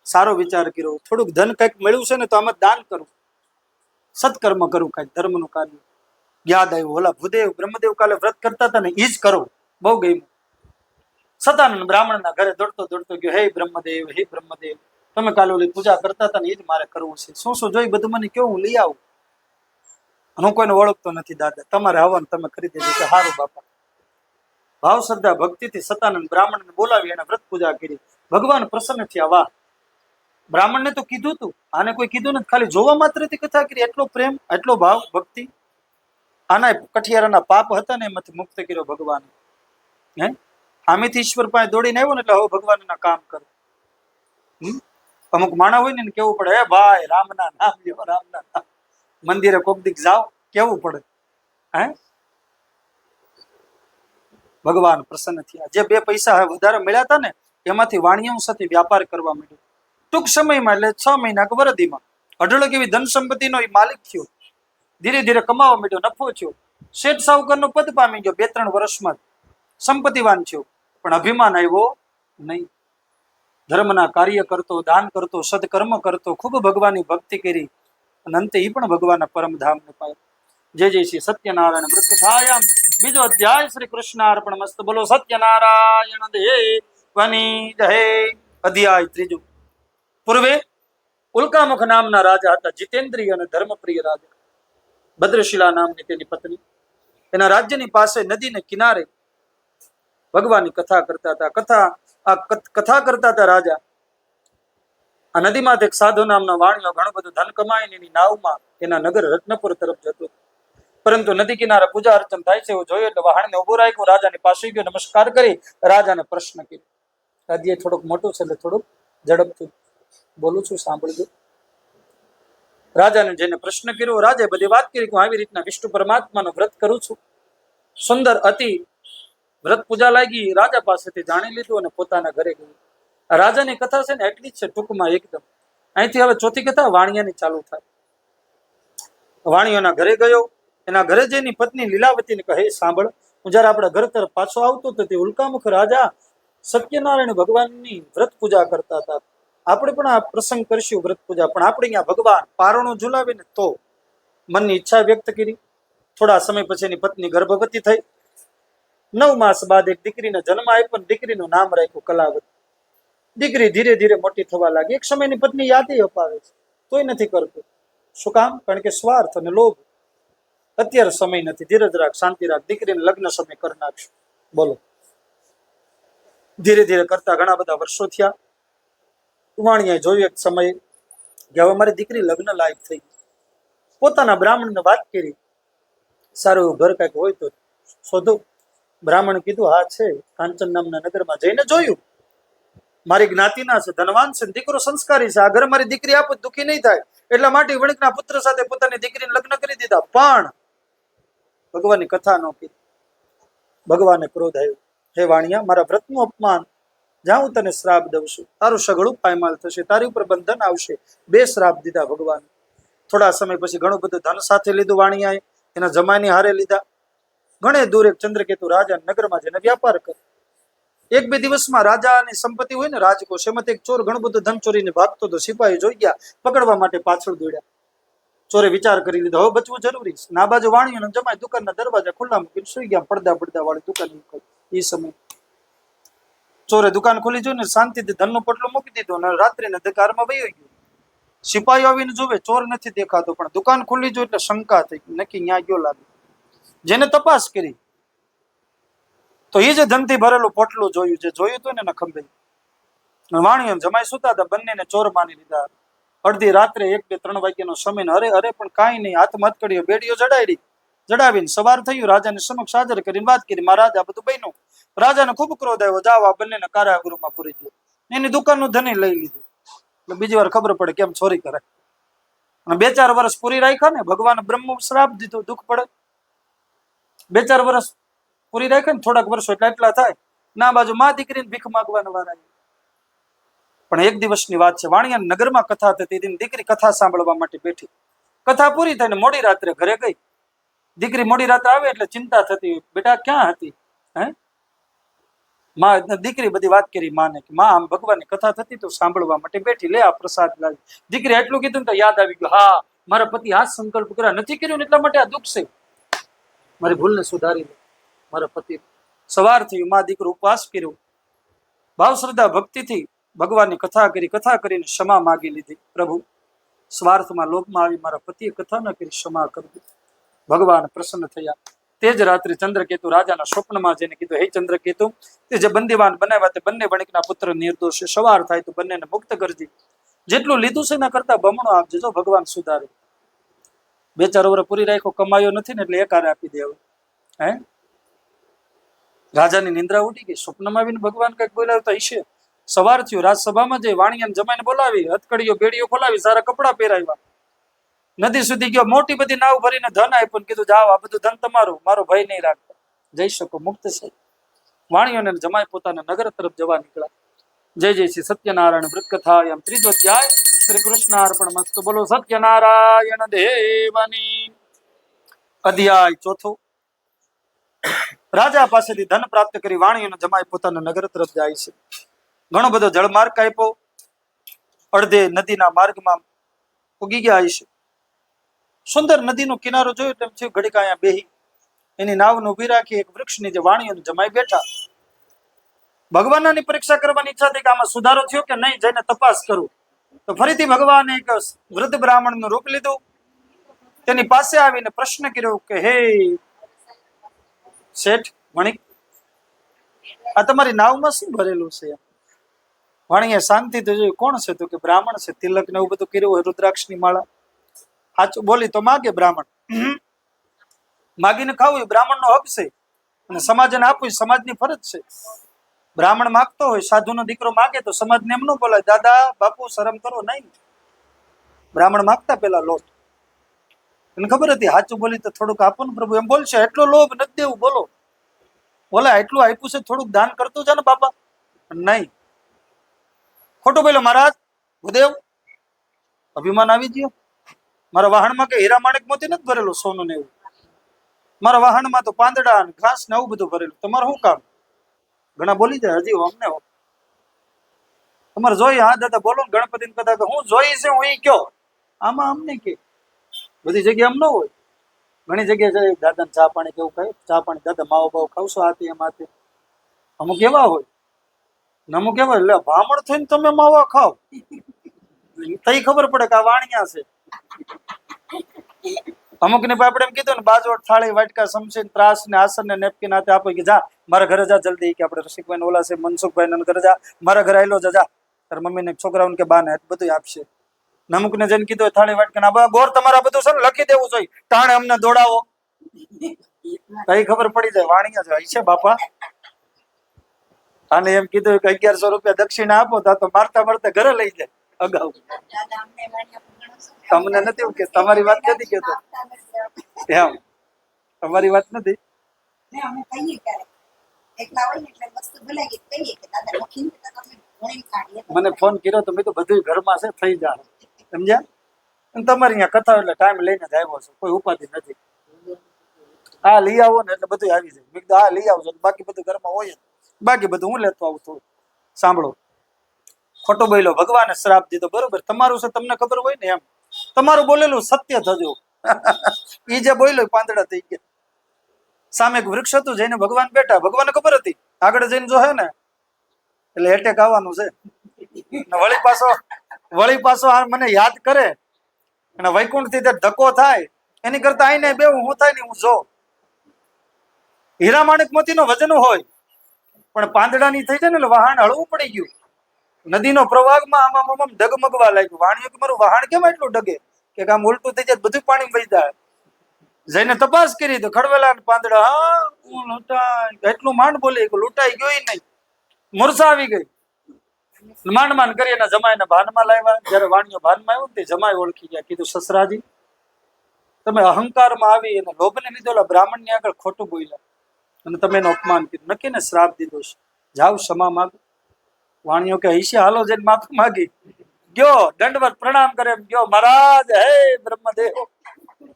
સારો વિચાર કર્યો, થોડુંક ધન કંઈક મળ્યું છે ને તો આમાં દાન કરું, સત્કર્મ કરું, કંઈક ધર્મનું કાર્ય. યાદ આવ્યું, ઓલા ભૂદેવ બ્રહ્મદેવ કાલે વ્રત કરતા હતા ને, એ જ કરો. બહુ ગયું. સતાનંદ બ્રાહ્મણના ઘરે દોડતો દોડતો ગયો, હે બ્રહ્મદેવ, હે બ્રહ્મદેવ, તમે કાલે ઓલી પૂજા કરતા હતા ને એ જ મારે કરવું છે. શું શું જોઈ બધું મને કેવું, હું લઈ આવું. હું કોઈને ઓળખતો નથી દાદા, તમારે આવવાનું તમે કરી દેજો. કે સારું બાપા. ભાવ શ્રદ્ધા ભક્તિથી સતાનંદ બ્રાહ્મણને બોલાવી અને વ્રત પૂજા કરી. ભગવાન પ્રસન્ન થયા. વાહ, બ્રાહ્મણને તો કીધું તું, આને કોઈ કીધું નથી, ખાલી જોવા માત્રથી કથા કરી. એટલો પ્રેમ, એટલો ભાવ, ભક્તિ. આના કઠિયારાના પાપ હતા ને એમાંથી મુક્ત કર્યો ભગવાન. હે આમેથી ઈશ્વર પાસે દોડીને આવ્યો ને એટલે હવે ભગવાન એના કામ કરે. અમુક માણા હોય ને કેવું પડે, હે ભાઈ રામના નામ લ્યો, રામના નામ. મંદિરે કોક દીક જાઓ, કેવું પડે. હે ભગવાન પ્રસન્ન થયા. જે 2 પૈસા વધારે મળ્યા હતા ને એમાંથી વાણિયાઓ સાથે વ્યાપાર કરવા માંડ્યો. ટૂંક સમયમાં એટલે 6 મહિના કે વરદીમાં 18 એવી ધન સંપત્તિનો એ માલિક થયો. ધીરે ધીરે કમાવા માંડ્યો, નફો થયો. શેઠ સાહુકારનો પદ પામી ગયો. 2-3 વર્ષમાં સંપત્તિવાન થયો. પણ અભિમાન આવ્યો નહીં. ધર્મના કાર્ય કરતો, દાન કરતો, સદકર્મ કરતો, ખૂબ ભગવાનની ભક્તિ કરી અને અંતે એ પણ ભગવાનના પરમધામને પામ્યો. જય જય શ્રી સત્યનારાયણ વ્રત કથાયામ બીજો અધ્યાય. શ્રી કૃષ્ણ અર્પણ મસ્ત. બોલો સત્યનારાયણ દેવ વની જય. અધ્યાય ત્રીજું. પૂર્વે ઉલ્કામુખ નામના રાજા હતા, જીતેન્દ્રિય અને ધર્મપ્રિય રાજા. ભદ્રશિલા નામની તેની પત્ની. એના રાજ્યની પાસે નદીને કિનારે ભગવાનની કથા કરતા હતા. કથા કરતા હતા રાજા. આ નદીમાં એક સાધુ નામનો વાણિયો ઘણું બધું ધન કમાઈને એની નાવમાં એના નગર રત્નપુર તરફ જતો. પરંતુ નદી કિનારે પૂજા અર્ચન થાય છે એવું જોયું એટલે વહાણને ઉભું રાખ્યું, રાજાની પાસે ગયો, નમસ્કાર કરી રાજાને પ્રશ્ન કર્યો. અધ્યાય થોડુંક મોટું છે એટલે થોડુંક ઝડપથી બોલું છું, સાંભળજો. રાજાને જેને પ્રશ્ન કર્યો, રાજાએ બધી વાત કરી કે હું આવી રીતના વિષ્ણુ પરમાત્માનું વ્રત કરું છું. સુંદર અતિ વ્રત પૂજા લાગી. રાજા પાસેથી જાણી લીધું અને પોતાના ઘરે ગયું. રાજાની કથા છે ને એટલી જ છે ટૂંકમાં એકદમ. અહીંથી હવે ચોથી કથા વાણિયાની ચાલુ થાય. વાણિયાના ઘરે ગયો. એના ઘરે જઈને પત્ની લીલાવતીને કહે, સાંભળ, હું જયારે આપણા ઘર તરફ પાછો આવતો હતો તે ઉલ્કામુખ રાજા સત્યનારાયણ ભગવાનની વ્રત પૂજા કરતા હતા. આપણે પણ આ પ્રસંગ કરશું વ્રત પૂજા, પણ આપણે અહીંયા ભગવાન પારણું ઝુલાવીને તો મનની ઈચ્છા વ્યક્ત કરી. થોડા સમય પછી એની પત્ની ગર્ભવતી થઈ. 9 માસ બાદ એક દીકરીને જન્મ આપ્યો. દીકરીનું નામ રાખ્યું કલાવતી. દીકરી ધીરે ધીરે મોટી થવા લાગી. એક સમયની પત્ની યાદી અપાવે છે તોય નથી કરતો. શું કામ? કારણ કે સ્વાર્થ અને લોભ. અત્યારે સમય નથી, ધીરજ રાખ, શાંતિ રાખ, દીકરીને લગ્ન સમય કરી નાખશું. બોલો. ધીરે ધીરે કરતા ઘણા બધા વર્ષો થયા. વાણિયાએ જોયું એક સમય કે હવે મારી દીકરી લગ્ન લાયક થઈ ગઈ. પોતાના બ્રાહ્મણને વાત કરી, સારું એવું ઘર કંઈક હોય તો શોધો. બ્રાહ્મણ કીધું, હા છે. કાંચન નામના નગરમાં જઈને જોયું. મારી જ્ઞાતિના છે, ધનવાન છે, દીકરો સંસ્કારી છે. આ ઘર મારી દીકરી આપો દુઃખી નહીં થાય એટલા માટે વણિકના પુત્ર સાથે પોતાની દીકરીને લગ્ન કરી દીધા. પણ ભગવાનની કથા ન કીધી. ભગવાનને ક્રોધ આવ્યો. હે વાણિયા, મારા વ્રતનું અપમાન, જ્યાં હું તને શ્રાપ દઉં છું, તારું સગળું પાયમાલ થશે, તારી ઉપર બંધન આવશે. 2 શ્રાપ દીધા ભગવાન. થોડા સમય પછી ઘણું બધું ધન સાથે લીધું વાણિયાએ. એના જમાની હારે લીધા. ઘણે દૂર એક ચંદ્રકેતુ રાજા નગરમાં જઈને વ્યાપાર કરે. 1-2 દિવસમાં રાજાની સંપત્તિ હોય ને રાજકોષ, એમાંથી એક ચોર ઘણું બધું ધન ચોરીને ભાગતો હતો. સિપાહી જોઈ ગયા, પકડવા માટે પાછળ દોડ્યા. ચોરે વિચાર કરી લીધો, હવે બચવું જરૂરી છે. ના બાજુ વાણિયો જમાય દુકાનના દરવાજા ખુલ્લા મૂકીને સુઈ ગયા. પડદા વાળી દુકાન નીકળી. એ સમય ચોરે દુકાન ખોલી જોઈને શાંતિથી ધનનો પોટલો મૂકી દીધો અને રાત્રિના અંધકારમાં વયો ગયો. સિપાહીઓ આવીને જોવે, ચોર નથી દેખાતો, પણ દુકાન ખુલ્લી જોઈ એટલે શંકા થઈ, નક્કી ન્યા ગયો લાગે. જેને તપાસ કરી તો એ જે ધનથી ભરેલું પોટલું જોયું, જે જોયું હતું ને એને ખંભે. વાણિયો જમાઈ સુતા હતા, બંનેને ચોર માની લીધા. અડધી રાત્રે 1-2-3 વાગ્યાનો સમય. અરે પણ કાંઈ નહીં, હાથમાં હથકડીઓ બેડીઓ જડાવીને સવાર થયું. રાજાને સમક્ષ હાજર કરીને વાત કરી, મારા રાજા બધું બન્યું. રાજાને ખૂબ ક્રોધ આવ્યો. જાઓ આ બંનેને કારાગૃહમાં પૂરી ગયો. એની દુકાનનું ધન લઈ લીધું. એટલે બીજી વાર ખબર પડે કેમ ચોરી કરે. અને 2-4 વર્ષ પૂરી રાખ્યા ને, ભગવાન બ્રહ્મ શ્રાપ દીધો, દુઃખ પડે. 2-4 વર્ષ પૂરી રાખે ને, થોડાક વર્ષો એટલે એટલા થાય. ના બાજુ માં દીકરીને ભીખ માંગવાના વાર આવી. પણ એક દિવસની વાત છે. વાણિયા નગરમાં કથા થતી. દીકરી કથા સાંભળવા માટે બેઠી. કથા પૂરી થઈને મોડી રાત્રે ઘરે ગઈ. દીકરી મોડી રાત્રે આવે એટલે ચિંતા થતી, બેટા ક્યાં હતી? દીકરી બધી વાત કરી માને કે માં આમ ભગવાનની કથા થતી તો સાંભળવા માટે બેઠી, લે આ પ્રસાદ લાવી. દીકરી એટલું કીધું તો યાદ આવી ગયું, હા મારા પતિ આ સંકલ્પ કર્યા નથી કર્યો ને એટલા માટે આ દુઃખ છે. મારી ભૂલને સુધારી લે. મારા પતિ સવાર થયું, માં દીકરો ઉપવાસ કર્યો, ભાવ શ્રદ્ધા ભક્તિથી ભગવાનની કથા કરીને ક્ષમા માગી લીધી. પ્રભુ, સ્વાર્થમાં લોભમાં આવી મારા પતિએ કથા ન કરી, ક્ષમા કરવી. ભગવાન પ્રસન્ન થયા. તે જ રાત્રે ચંદ્રકેતુ રાજાના સ્વપ્નમાં જઈને કીધું, હે ચંદ્રકેતુ, તે જે બંદીવાન બનાવ્યા તે બંને વણિકના પુત્ર નિર્દોષ છે. સવાર થાય તો બંનેને મુક્ત કરજે. જેટલું લીધું છે એના કરતા બમણો આપજે. જો ભગવાન સુધારે. 2-4 વર્ષ પૂરી રાખ્યો, કમાયો નથી ને એટલે એકારે આપી દે. હે રાજાની નિંદ્રા ઉડી ગઈ. સ્વપ્નમાં આવીને ભગવાન કઈક બોલાવતા હશે. સવાર થયું, રાજસભામાં જઈ વાણિયાને જમાઈને બોલાવી, હથકડીઓ બેડીઓ ખોલાવી, સારા કપડા પહેરાવ્યા. નદી સુધી ગયો, મોટી બધી નાવ ભરીને ધન આપ્યું. કીધું જાઓ આ બધું ધન તમારું, મારો ભય નહીં રાખતા, જઈ શકો, મુક્ત છે. વાણિયોને જમાઈ પોતાના નગર તરફ જવા નીકળ્યા. જય જય શ્રી સત્યનારાયણ વ્રત કથા એમ 3જો અધ્યાય. શ્રી કૃષ્ણ અર્પણ મસ્તુ. બોલો સત્યનારાયણ દેવની. અધ્યાય 4. રાજા પાસેથી ધન પ્રાપ્ત કરી વાણિયોને જમાઈ પોતાના નગર તરફ જાય છે. ઘણો બધો જળમાર્ગ આપ્યો. અડધે નદીના માર્ગમાં ઉગી ગયા છે. સુંદર નદીનો કિનારો જોયો તેમ થયું, ઘડીક અહીંયા બેહી એની નાવને ઉભી રાખી એક વૃક્ષ નીચે વાણિયોને જમાઈ બેઠા. ભગવાનની પરીક્ષા કરવાની ઈચ્છા થઈ કે આમાં સુધારો થયો કે નહીં, જઈને તપાસ કરું. તો ફરીથી ભગવાને એક વૃદ્ધ બ્રાહ્મણનું રૂપ લીધું, તેની પાસે આવીને પ્રશ્ન કર્યો કે હે શેઠ વણિક, આ તમારી નાવમાં શું ભરેલું છે? વાણીએ શાંતિથી જોયું, કોણ છે? તો કે બ્રાહ્મણ છે, તિલક ને એવું બધું કર્યું હોય, રુદ્રાક્ષની માળા. સાચું બોલી તો માગે બ્રાહ્મણ, માગીને ખાવું એ બ્રાહ્મણનો હક છે, અને સમાજને આપવું એ સમાજની ફરજ છે. બ્રાહ્મણ માગતો હોય, સાધુનો દીકરો માગે તો સમાજને એમ ન બોલાય, દાદા બાપુ શરમ કરો, નહીં. બ્રાહ્મણ માગતા પેલા લોટ, એને ખબર હતી સાચું બોલી તો થોડુંક આપો ને પ્રભુ, એમ બોલશે એટલો લોભ નથી દેવું, બોલો બોલા એટલું આપ્યું છે, થોડુંક દાન કરતું છે ને બાપા, નહીં. ખોટું બોલ્યો, મહારાજ ભૂદેવ અભિમાન આવી ગયો, મારા વાહનમાં કે હીરા માણેક મોતી નથી ભરેલું, સોનું ને એવું, મારા વાહનમાં તો પાંદડા ઘાસ ને આવું બધું ભરેલું, તમારે શું કામ? ઘણા બોલી જાય, હજી અમને તમારે જોઈ, હા દાદા બોલો ને, ગણપતિને કદાચ હું જોઈ છે હું એ કયો, આમાં અમને કે બધી જગ્યાએ આમ ન હોય, ઘણી જગ્યાએ જાય દાદા ચા પાણી કેવું કહે, ચા પાણી દાદા માવો બાવો ખાવશો આથી એમ આથી, અમુક એવા હોય ને અમુક એવા, એટલે ભામણ થઈને તમે માવા ખાવ તઈ ખબર પડે કે આ વાણિયા છે. અમુક ને આપણે એમ કીધું ને, બાજોટ થાળી વાટકા સમસીન ત્રાસ ને આસન ને નેપકિન હાથે આપો કે જા મારા ઘરે જા જલ્દી, કે આપણે રસિકભાઈ ઓલા છે મનસુખભાઈ ને ઘરે જા, મારા ઘરે આવેલો જા, તારા મમ્મી ને છોકરાઓને કે બા ને બધું આપશે. અમુક ને જઈને કીધું થાળી વાટકા ના ગોર તમારા બધું છે ને લખી દેવું જોઈએ, ટાણે અમને દોડાવો, કઈ ખબર પડી જાય વાણિયા છે છે બાપા. આને એમ કીધું કે 1100 રૂપિયા દક્ષિણા આપો તો મારતા મારતા ઘરે લઈ જાય. અગાઉ તમને નથી એવું કે તમારી વાત નથી કેતો, એમ તમારી વાત નથી. મને ફોન કર્યો તો મેં તો બધું ઘરમાં છે થઈ જાય, સમજ્યા? તમારી અહીંયા કથા એટલે ટાઈમ લઈને જ આવ્યો છું, કોઈ ઉપાધિ નથી. આ લઈ આવો ને એટલે બધું આવી જાય, મેં કીધું આ લઈ આવજો, બાકી બધું ઘરમાં હોય, બાકી બધું હું લેતો આવું થોડું. સાંભળો, ખોટો બોલ્યો, ભગવાને શ્રાપ દીધો, બરોબર, તમારું છે તમને ખબર હોય ને, એમ તમારું બોલેલું સત્ય થજો. ઈ જે બોલ્યો પાંદડા થઈ ગયા. સામે એક વૃક્ષ હતું, જઈને ભગવાન બેઠા, ભગવાનને ખબર હતી આગળ જઈને જો હે ને એટલે એટેક આવવાનું છે, વળી પાછો આ મને યાદ કરે અને વૈકુંઠ થી ધક્કો થાય એની કરતા આઈને બે હું થાય ને હું જો. હીરા માણેક મોતી નો વજન હોય પણ પાંદડાની થઈ જાય ને એટલે વહાણ હળવું પડી ગયું, નદીનો પ્રવાહમાં આમાં ડગમગવા લાગ્યું. વાણિયો કે મારું વહાણ કેમ એટલું ડગે, કે આમ ઉલટું થઈ જાય બધું પાણી વહી જાય. જઈને તપાસ કરી તો ખડવેલા પાંદડા, હા હું લૂંટાઈ, એટલું માંડ બોલી લૂંટાઈ ગયો નહીં, મૂર્છા આવી ગઈ. માંડ માંડ કરી એના જમાઈને ભાનમાં લાવ્યા. જયારે વાણિયો ભાનમાં આવ્યો ને જમાઈ ઓળખી ગયા, કીધું સસરાજી તમે અહંકારમાં આવી અને લોભને લીધો બ્રાહ્મણ ની આગળ ખોટું બોલ્યા અને તમે એનું અપમાન કર્યું, નક્કી ને શ્રાપ દીધો છે, જાઓ ક્ષમા માંગો. વાણિયો કે હૈશે હાલો, જઈને માફી માગી ગયો, દંડવત પ્રણામ કરે એમ ગયો, મહારાજ હે બ્રહ્મદેવ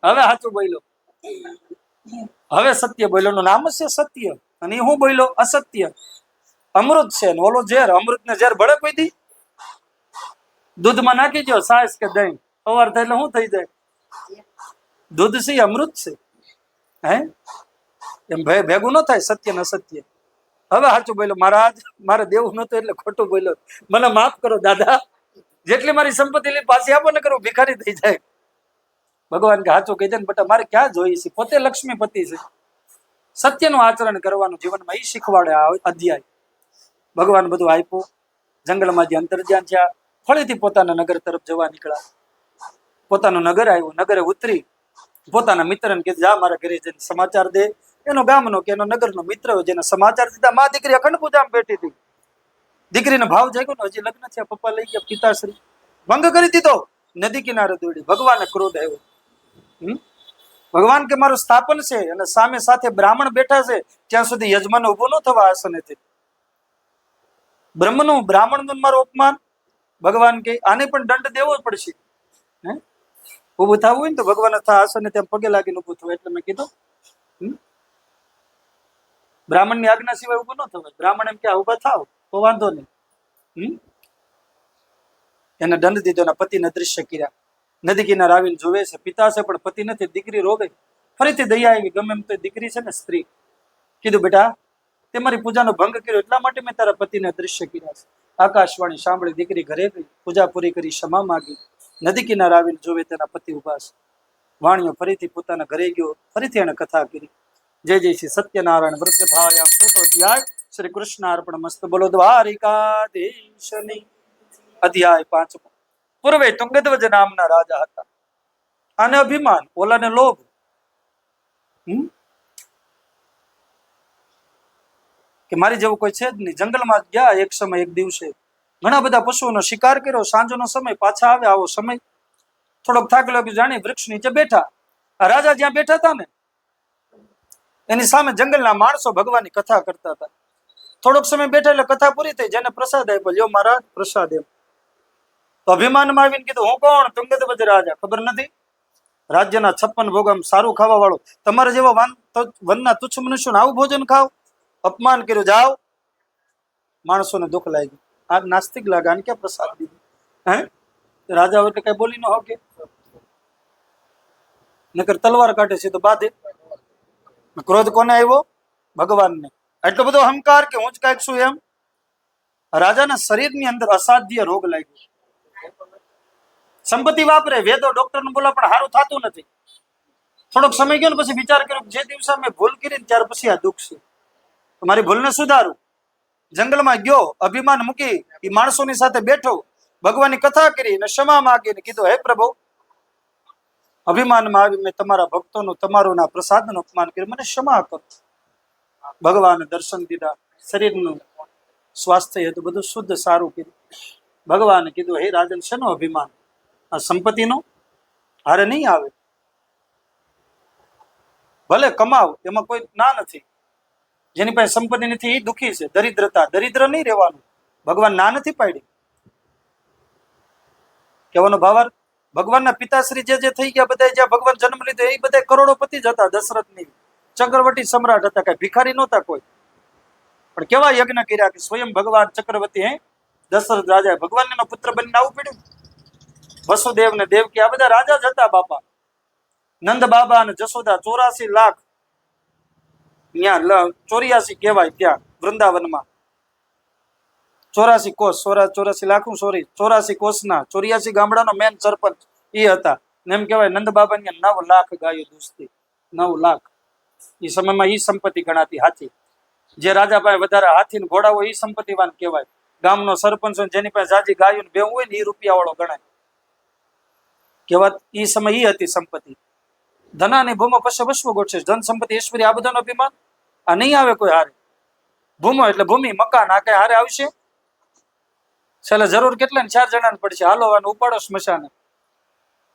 હવે સાચું બોલ્યો, હવે સત્ય બોલ્યો નું નામ છે સત્ય, અને હું બોલ્યો અસત્ય. અમૃત છે ને ઓલો ઝેર, અમૃત ને ઝેર ભળે કોઈ દી? દૂધમાં નાખી દો સાસ કે દહીં, સવાર થાય એટલે શું થઈ જાય? દૂધ છે અમૃત છે, હે એમ ભેગું ન થાય સત્ય ને અસત્ય. હવે સાચું બોલ્યો, મહારાજ મારે દેવું નતું એટલે ખોટું બોલ્યો, મને માફ કરો દાદા, જેટલી મારી સંપત્તિ લઈ પાછી આપો ને કરું ભિખારી થઈ જાય. ભગવાન કે સાચું કહી દે ને બેટા, મારે ક્યાં જોઈ છે, પોતે લક્ષ્મીપતિ છે. સત્યનું આચરણ કરવાનું જીવનમાં એ શીખવાડે આ અધ્યાય. ભગવાન બધું આપ્યું, જંગલમાં જે અંતર્ધ્યાન થયા, ફરીથી પોતાના નગર તરફ જવા નીકળ્યા. પોતાનું નગર આવ્યું, નગરે ઉતરી પોતાના મિત્રને કીધું જા મારા ઘરે જઈને સમાચાર દે. એનો ગામનો કે એનો નગરનો મિત્ર જેને સમાચાર દીધા, માં દીકરી અખંડ પૂજામાં બેઠી હતી. દીકરીનો ભાવ જાગ્યો ને, હજી લગ્ન થયા, પપ્પા લઈ ગયા, પિતાશ્રી ભંગ કરી દીધો, નદી કિનારે દોડી. ભગવાનને ક્રોધ આવ્યો. ભગવાન કે મારું સ્થાપન છે અને સામે સાથે બ્રાહ્મણ બેઠા છે, ત્યાં સુધી યજમાન ઉભો ન થવા આસનેથી. બ્રહ્મનું બ્રાહ્મણનું મારું અપમાન. ભગવાન કે આને પણ દંડ દેવો પડશે. ઉભું થવું હોય ને તો ભગવાન આસને ત્યાં પગે લાગીને ઉભું થવું. એટલે મેં કીધું બ્રાહ્મણ ની આજ્ઞા સિવાય ઉભું ન થવાય. બ્રાહ્મણ એમ કે ઉભા થાવ તો વાંધો નહીં. એને દંડ દીધો, એના પતિને દૃશ્ય કર્યા. નદી કિનારે આવીને જોવે છે, પિતા છે પણ પતિ નથી. દીકરી રોવે, ફરીથી દયા આવી, ગમે એમ તો દીકરી છે ને સ્ત્રી. કીધું બેટા તે મારી પૂજાનો ભંગ કર્યો, એટલા માટે મેં તારા પતિને અદૃશ્ય કર્યા છે. આકાશવાણી સાંભળી દીકરી ઘરે ગઈ, પૂજા પૂરી કરી, ક્ષમા માગી. નદી કિનારે આવીને જોવે તેના પતિ ઉભા છે. વાણિયો ફરીથી પોતાના ઘરે ગયો, ફરીથી એને કથા કરી. જય જય શ્રી સત્યનારાયણ વ્રત કથાયામ ચોથો અધ્યાય. શ્રી કૃષ્ણ અર્પણ મસ્ત. બોલો દ્વારિકાધીશની. અધ્યાય 5. પૂર્વે તુંગધ્વજ નામના રાજા હતા. આને અભિમાન, ઓલાને લોભ. કે મારી જેવું કોઈ છે જ નહીં. જંગલમાં ગયા એક સમય, એક દિવસે ઘણા બધા પશુઓનો શિકાર કર્યો. સાંજનો સમય, પાછા આવે આવો સમય. થોડોક થાક લાગ્યો, જાણી વૃક્ષ નીચે બેઠા. આ રાજા જ્યાં બેઠા હતા ને, એની સામે જંગલના માણસો ભગવાનની કથા કરતા હતા. થોડોક સમય બેઠા એટલે કથા પૂરી થઈ. જેને પ્રસાદ આપ્યો, લ્યો મહારાજ પ્રસાદ એમ. તો અભિમાનમાં આવીને કીધું, હું કોણ? તુંગધ્વજ રાજા. ખબર નથી? રાજ્યના 56 ભોગ, સારું ખાવા વાળો. તમારે જેવા વનના તુચ્છ મનુષ્યોને આવું ભોજન ખાવ? અપમાન કર્યું, જાઓ. માણસોને દુઃખ લાગ્યું. આ નાસ્તિક લાગે, આને ક્યાં પ્રસાદ દીધું? હે રાજા એટલે કઈ બોલી ન હોકે, નકર તલવાર કાઢે છે તો બાધે. ક્રોધ કોને આવ્યો? ભગવાનને. એટલો બધો અહંકાર કે હું જ કાંઈક છું એમ. રાજાના શરીરની અંદર અસાધ્ય રોગ લાગ્યો. સંપત્તિ વાપરે, વેદો ડોક્ટરને બોલા પણ સારું થતું નથી. થોડોક સમય ગયો ને પછી વિચાર કર્યો, જે દિવસે મેં ભૂલ કરી ને ત્યાર પછી આ દુઃખ છે. મારી ભૂલને સુધારું. જંગલમાં ગયો, અભિમાન મૂકી, એ માણસોની સાથે બેઠો, ભગવાનની કથા કરી ને ક્ષમા માગીને કીધું, હે પ્રભુ, અભિમાનમાં આવી મેં તમારા ભક્તોનું, તમારું ના પ્રસાદનું અપમાન કર્યું, મને ક્ષમા કરો. ભગવાને દર્શન દીધા. શરીરનું સ્વાસ્થ્ય હતું બધું શુદ્ધ સારું કર્યું. ભગવાને કીધું, હે રાજન, શેનો અભિમાન? આ સંપત્તિનો હારે નહીં આવે. ભલે કમાવ, એમાં કોઈ ના નથી. જેની પાસે સંપત્તિ નથી એ દુઃખી છે. દરિદ્રતા, દરિદ્ર નહીં રહેવાનું. ભગવાન ના નથી પાડી. કહેવાનો ભાવાર્થ, ભગવાનના પિતાશ્રી જે થઈ ગયા, બધા જ્યાં ભગવાન જન્મ લીધો, એ બધા કરોડોપતિ જ હતા. દશરથની ચક્રવર્તી સમ્રાટ હતા, કઈ ભિખારી નહોતા કોઈ. પણ કેવા યજ્ઞ કર્યા કે સ્વયં ભગવાન ચક્રવર્તી દશરથ રાજા ભગવાનનો પુત્ર બનીને આવવું પડ્યું. વસુદેવ ને દેવકી આ બધા રાજા જ હતા બાપા. નંદ બાબા અને જશોદા 84 લાખ, ત્યાં 84 કહેવાય, ત્યાં વૃંદાવનમાં 84 કોષ, 84 લાખ, સોરી 84 કોષના 84 ગામડાનો મેન સરપંચ એ હતા. એમ કહેવાય નંદ બાબા ને 9 લાખ ગાયો દૂધતી. 9 લાખ એ સમયમાં ઈ સંપત્તિ ગણાતી હાથી. જે રાજા પાસે વધારે હાથી ને ઘોડા હોય એ સંપત્તિવાન કહેવાય. ગામનો સરપંચ જેની પાસે જાજી ગાયો ને ભેવું હોય ને એ રૂપિયા વાળો ગણાય. કહેવાત એ સમય ઈ હતી સંપત્તિ. ધનાની ભૂમો પછી વસ્વ ગોઠશે. ધન સંપત્તિ ઐશ્વર્ય આ બધાનો અભિમાન આ નહીં આવે કોઈ હારે. ભૂમો એટલે ભૂમિ, મકાન, આ કઈ હારે આવશે? છેલ્લે જરૂર કેટલા ને 4 જણાને પડશે. હાલો ઉપાડો સ્મશાને.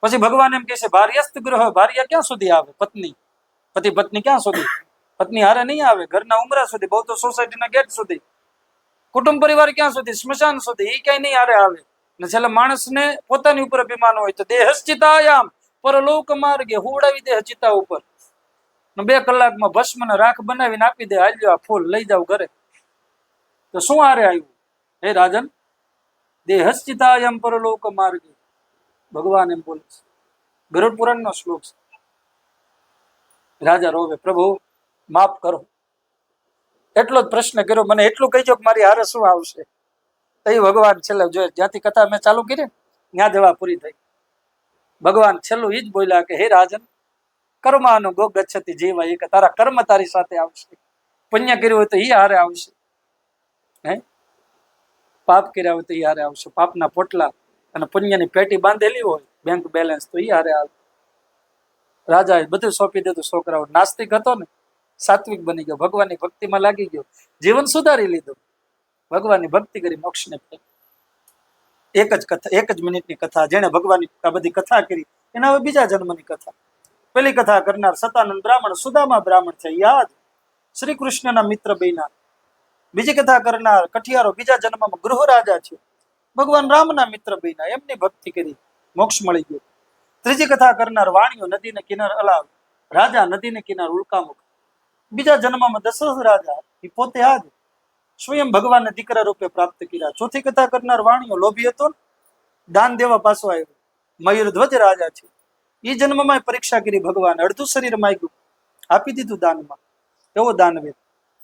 પછી ભગવાન એમ કહે છે, ભાર્યસ્ત ગ્રહ, ભાર્ય ક્યાં સુધી આવે? પત્ની, પતિ પત્ની ક્યાં સુધી? પત્ની હારે નહીં આવે. ઘરના ઉમરા સુધી, બહુ તો સોસાયટીના ગેટ સુધી. કુટુંબ પરિવાર ક્યાં સુધી? સ્મશાન સુધી. એ ક્યાંય નહીં હારે આવે. ને છેલ્લે માણસને પોતાની ઉપર અભિમાન હોય તો દેહશ્ચિતાયામ પરલોક માર્ગે હુવડાવી દે ચિતા ઉપર. 2 કલાકમાં ભસ્મ ને રાખ બનાવીને આપી દે, હાલ્યો આ ફૂલ લઈ જાવ ઘરે. તો શું હારે આવ્યું? હે રાજન, દેહશ્ચિતાયામ પરલોક માર્ગે. ભગવાન એમ બોલે છે. ગરુડ પુરાણનો શ્લોક છે. રાજા રોવે, પ્રભુ માફ કરો. એટલો જ પ્રશ્ન કર્યો, મને એટલું કહીજો કે મારી હારે શું આવશે. તો ભગવાન છેલ્લે જોયે, જ્યાંથી કથા મેં ચાલુ કરી ત્યાં જવા પૂરી થઈ. ભગવાન છેલ્લું ઈ જ બોલ્યા કે હે રાજન, કર્માનું ગો ગચ્છતિ જીવા, એ કે તારા કર્મ તારી સાથે આવશે. પુણ્ય કર્યું હોય તો એ હારે આવશે, હે પાપ કર્યા હોય તો એ હારે આવશે. પાપના પોટલા અને પુણ્યની પેટી બાંધેલી હોય, બેંક બેલેન્સ, તો એ હારે આવે. રાજાએ બધું સોંપી દીધું છોકરાઓ. નાસ્તિક હતો ને, સાત્વિક બની ગયો, ભગવાનની ભક્તિમાં લાગી ગયો, જીવન સુધારી લીધું. ભગવાનની ભક્તિ કરી મોક્ષને એક જ કથા, 1 જ મિનિટની કથા. જેને ભગવાનની આ બધી કથા કરી એના હવે બીજા જન્મની કથા. પેલી કથા કરનાર સતાનંદ બ્રાહ્મણ, સુદામા બ્રાહ્મણ છે, યાદ શ્રી કૃષ્ણના મિત્ર બન્યા. બીજી કથા કરનાર કઠિયારો બીજા જન્મમાં ગૃહ રાજા છે, ભગવાન રામના મિત્ર બન્યા, એમની ભક્તિ કરી, મોક્ષ મળી ગયો. ત્રીજી કથા કરનાર વાણિયો, નદીને કિનાર અલાવ રાજા, નદીને કિનાર ઉલ્કામુખ, બીજા જન્મમાં દશરથ રાજા, એ પોતે આજ સ્વયં ભગવાનને દીકરા રૂપે પ્રાપ્ત કર્યા. ચોથી કથા કરનાર વાણિયો લોભી હતો, દાન દેવા પાછો આવ્યો, મયુરધ્વજ રાજા છે. એ જન્મમાં પરીક્ષા કરી ભગવાન, અડધું શરીર માંગ્યું, આપી દીધું દાનમાં, એવો દાનવીર.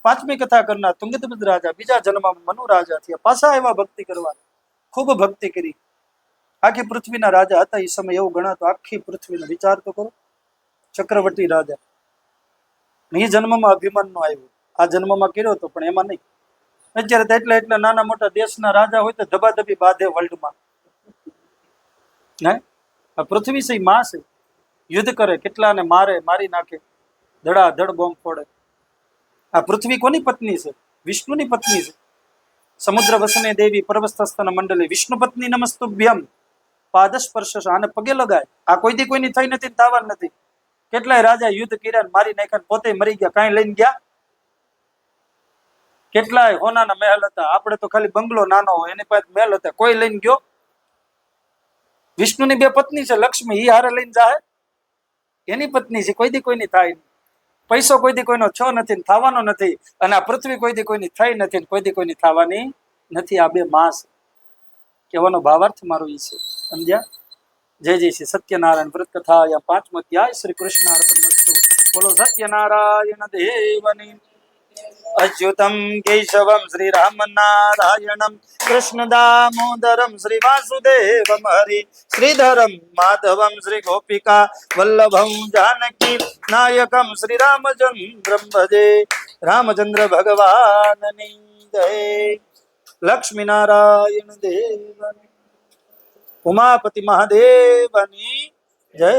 પાંચમી કથા કરનાર તુંગધ્વજ રાજા બીજા જન્મમાં મનુ રાજા થયા, પાછા એવા ભક્તિ કરવા, ખૂબ ભક્તિ કરી. આખી પૃથ્વીના રાજા હતા એ સમય, એવું ગણાતો આખી પૃથ્વીનો વિચાર તો કરો. ચક્રવર્તી રાજા એ જન્મમાં અભિમાન નો આવ્યો, આ જન્મમાં કર્યો હતો પણ એમાં નહીં. અત્યારે તો એટલા નાના મોટા દેશના રાજા હોય તો ધબાધબી બાંધે વર્લ્ડમાં. હે આ પૃથ્વી છે, માં છે, યુદ્ધ કરે, કેટલાને મારે, મારી નાખે, ધડાધડ બોમ્બ ફોડે. આ પૃથ્વી કોની પત્ની છે? વિષ્ણુની પત્ની છે. સમુદ્ર વસને દેવી પર્વતસ્થન મંડલે વિષ્ણુ પત્ની નમસ્તુભ્યમ પાદસ્પર્શ, આને પગે લગાય. આ કોઈ દી કોઈની થઈ નથી, થવા નથી. કેટલાય રાજા યુદ્ધ કર્યા, મારી નાખ્યા, પોતે મરી ગયા, કાંઈ લઈને ગયા? કેટલાય હોનાના મહેલ હતા, આપણે તો ખાલી બંગલો નાનો હોય, એની પાસે મહેલ હતા, કોઈ લઈને ગયો? વિષ્ણુની બે પત્ની છે, લક્ષ્મી, ઈ હારે લઈને જાય, એની પત્ની છે, કોઈ દી કોઈની થાય. પૈસો કોઈ દી કોઈનો છો નથી, થવાનો નથી. અને આ પૃથ્વી કોઈ દી કોઈની થઈ નથી, કોઈ દી કોઈની થવાની નથી. આ બે માસ કહેવાનો ભાવાર્થ મારો ઈ છે, સમજ્યા? જય જય શ્રી સત્યનારાયણ વ્રત કથા યા 5મો અધ્યાય. શ્રી કૃષ્ણ અર્પણમસ્તુ. બોલો સત્યનારાયણ દેવની. અચ્યુતમ કેશવમ શ્રી રામ નારાયણમ કૃષ્ણ દામોદરમ શ્રી વાસુદેવમ હરિ શ્રીધરમ માધવમ શ્રી ગોપિકા વલ્લભમ જાનકી નાયકમ શ્રી રામચંદ્રમ ભજે. રામચંદ્ર ભગવાનની જય. લક્ષ્મી નારાયણ દેવની, ઉમાપતિ મહાદેવની જય.